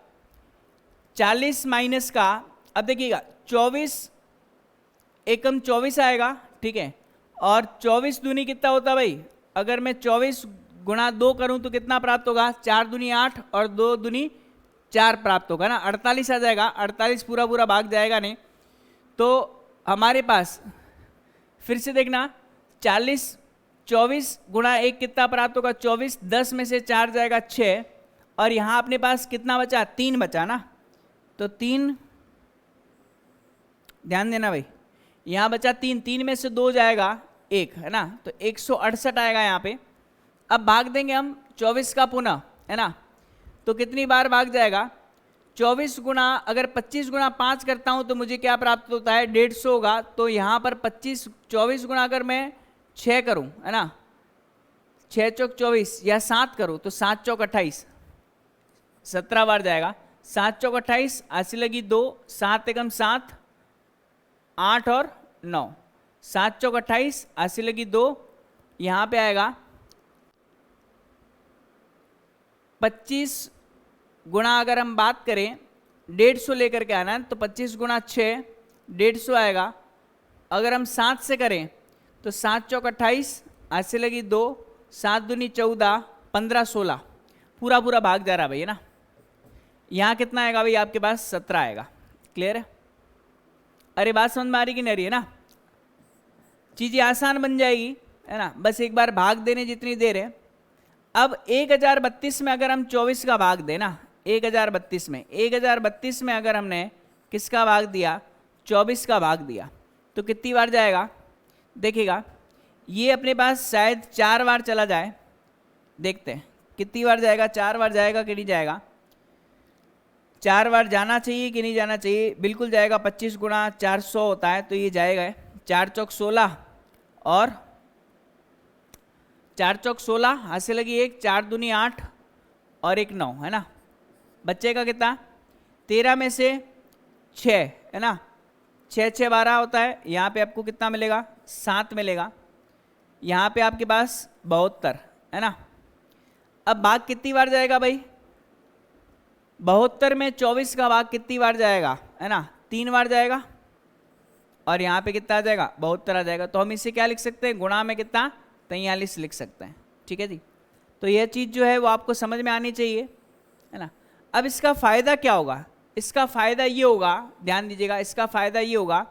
40 माइनस का, अब देखिएगा 24 एकम 24 आएगा, ठीक है। और 24 दूनी कितना होता भाई, अगर मैं 24 गुणा 2 करूं तो कितना प्राप्त होगा, 4 दूनी 8 और 2 दूनी 4 प्राप्त होगा ना, 48 आ जाएगा। 48 पूरा पूरा भाग जाएगा नहीं, तो हमारे पास फिर से देखना 24 गुणा 1 कितना प्राप्त होगा, 24, 10 में से 4 जाएगा 6, और यहाँ अपने पास कितना बचा, 3 बचा ना, तो 3, ध्यान देना भाई, यहाँ बचा 3 में से 2 जाएगा 1, है ना, तो 168 आएगा यहाँ पे। अब भाग देंगे हम 24 का पुनः, है ना, तो कितनी बार भाग जाएगा, 24 गुणा, अगर 25 गुणा 5 करता हूँ तो मुझे क्या प्राप्त होता है, 150 होगा। तो यहाँ पर 24 गुणा अगर मैं 6 करूँ, है ना, 6 चौक 24, या 7 करूँ तो 7 चौक 28, 17 बार जाएगा। 7 चौक 28, आशी लगी 2, 7 एकम 7, 8 और 9, 7 चौक 28, आशी लगी 2, यहाँ पे आएगा 25 गुणा, अगर हम बात करें 150 लेकर के आना है, तो 25 गुणा 6 150 आएगा। अगर हम 7 से करें तो 7 चौक 28, आज से लगी 2, 7 दूनी 14, 15 16, पूरा पूरा भाग जा रहा भाई, है ना। यहाँ कितना आएगा भाई आपके पास, 17 आएगा। क्लियर है, अरे बात समझ में आ रही कि नहीं रही है ना, चीज़ें आसान बन जाएगी, है ना, बस एक बार भाग देने जितनी देर है। अब 1032 में अगर हम 24 का भाग दें ना, 1032 में अगर हमने किसका भाग दिया, 24 का भाग दिया, तो कितनी बार जाएगा, देखिएगा ये अपने पास शायद 4 बार चला जाए, देखते हैं कितनी बार जाएगा, 4 बार जाएगा कि नहीं जाएगा, 4 बार जाना चाहिए कि नहीं जाना चाहिए, बिल्कुल जाएगा। 25 गुणा 400 होता है, तो ये जाएगा 4 चौक 16 और 4 चौक 16, हाथ से लगी 1, 4 दूनी 8 और 1 9, है ना, बच्चे का कितना, 13 में से 6, है ना, 6 6 12 होता है। यहाँ पे आपको कितना मिलेगा, 7 मिलेगा। यहाँ पे आपके पास 72, है ना। अब भाग कितनी बार जाएगा भाई, 72 में 24 का भाग कितनी बार जाएगा, है ना, 3 बार जाएगा। और यहाँ पे कितना आ जाएगा, 72 आ जाएगा। तो हम इसे क्या लिख सकते हैं, गुणा में कितना, 43 लिख सकते हैं। ठीक है जी, तो यह चीज़ जो है वो आपको समझ में आनी चाहिए, है ना। अब इसका फ़ायदा क्या होगा, इसका फ़ायदा ये होगा, ध्यान दीजिएगा, इसका फ़ायदा ये होगा,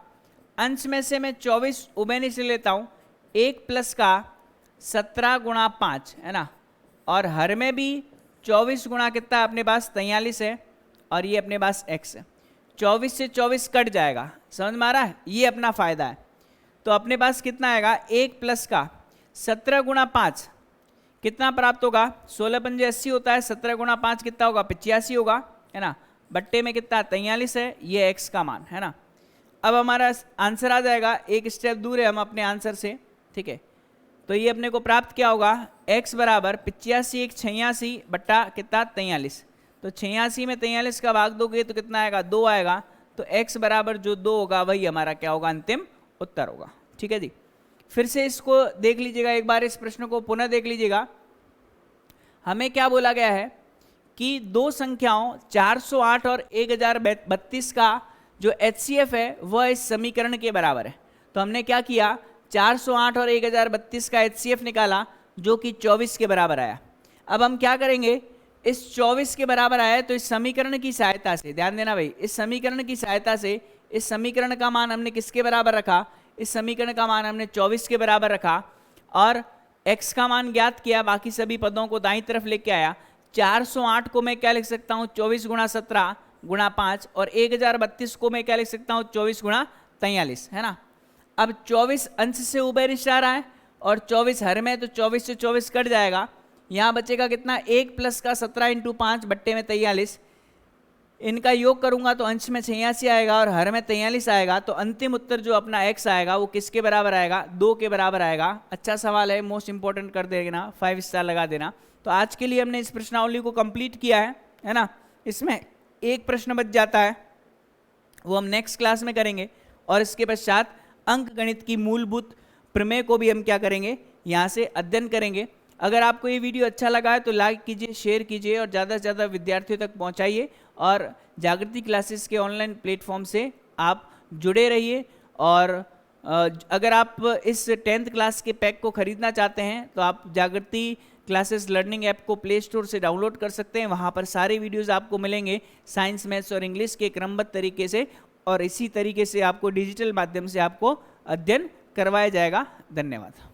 अंश में से मैं 24 उभयनिष्ठ से लेता हूँ, 1 प्लस का 17 गुणा 5 है ना, और हर में भी 24 गुणा कितना है अपने पास 43 है, और ये अपने पास x है। 24 से 24 कट जाएगा, समझ में आ रहा है, ये अपना फायदा है। तो अपने पास कितना आएगा 1 प्लस का 17 गुणा 5 कितना प्राप्त होगा, 16 पंजे 80 होता है, 17 गुणा 5 कितना होगा 85 होगा, है ना, बट्टे में कितना 43 है, ये x का मान है ना। अब हमारा आंसर आ जाएगा, एक स्टेप दूर है हम अपने आंसर से, ठीक है। तो ये अपने को प्राप्त क्या होगा, x बराबर 85 एक 86 बट्टा कितना 43, तो 86 में 43 का भाग दोगे तो कितना आएगा 2 आएगा, तो x बराबर जो 2 होगा वही हमारा क्या होगा अंतिम उत्तर होगा, ठीक है जी। फिर से इसको देख लीजिएगा, एक बार इस प्रश्न को पुनः देख लीजिएगा। हमें क्या बोला गया है कि दो संख्याओं 408 और 1032 का जो HCF है वह इस समीकरण के बराबर है। तो हमने क्या किया, 408 और 1032 का HCF निकाला जो कि 24 के बराबर आया। अब हम क्या करेंगे, इस 24 के बराबर आया तो इस समीकरण की सहायता से, ध्यान देना भाई, इस समीकरण की सहायता से इस समीकरण का मान हमने किसके बराबर रखा, इस समीकरण का मान हमने 24 के बराबर रखा, और x का मान ज्ञात किया, बाकी सभी पदों को दाईं तरफ लेके आया। 408 को मैं क्या लिख सकता हूँ 24 गुणा 17 गुणा 5, और 1032 को मैं क्या लिख सकता हूँ 24 गुणा 43, है ना। अब 24 अंश से उभयनिष्ठ आ रहा है और 24 हर में, तो 24 से 24 कट जाएगा, यहाँ बचेगा कितना 1 प्लस का 17 इंटू 5 बट्टे में 43, इनका योग करूंगा तो अंश में 86 आएगा और हर में 43 आएगा। तो अंतिम उत्तर जो अपना x आएगा वो किसके बराबर आएगा, 2 के बराबर आएगा। अच्छा सवाल है, मोस्ट इंपॉर्टेंट कर देना, 5 स्टार लगा देना। तो आज के लिए हमने इस प्रश्नावली को कंप्लीट किया है ना। इसमें एक प्रश्न बच जाता है, वो हम नेक्स्ट क्लास में करेंगे, और इसके पश्चात अंक गणित की मूलभूत प्रमेय को भी हम क्या करेंगे, यहाँ से अध्ययन करेंगे। अगर आपको ये वीडियो अच्छा लगा है तो लाइक कीजिए, शेयर कीजिए और ज़्यादा से ज़्यादा विद्यार्थियों तक पहुँचाइए, और जागृति क्लासेस के ऑनलाइन प्लेटफॉर्म से आप जुड़े रहिए। और अगर आप इस 10th क्लास के पैक को खरीदना चाहते हैं तो आप जागृति क्लासेस लर्निंग ऐप को प्ले स्टोर से डाउनलोड कर सकते हैं। वहाँ पर सारे वीडियोस आपको मिलेंगे साइंस, मैथ्स और इंग्लिश के क्रमबद्ध तरीके से, और इसी तरीके से आपको डिजिटल माध्यम से आपको अध्ययन करवाया जाएगा। धन्यवाद।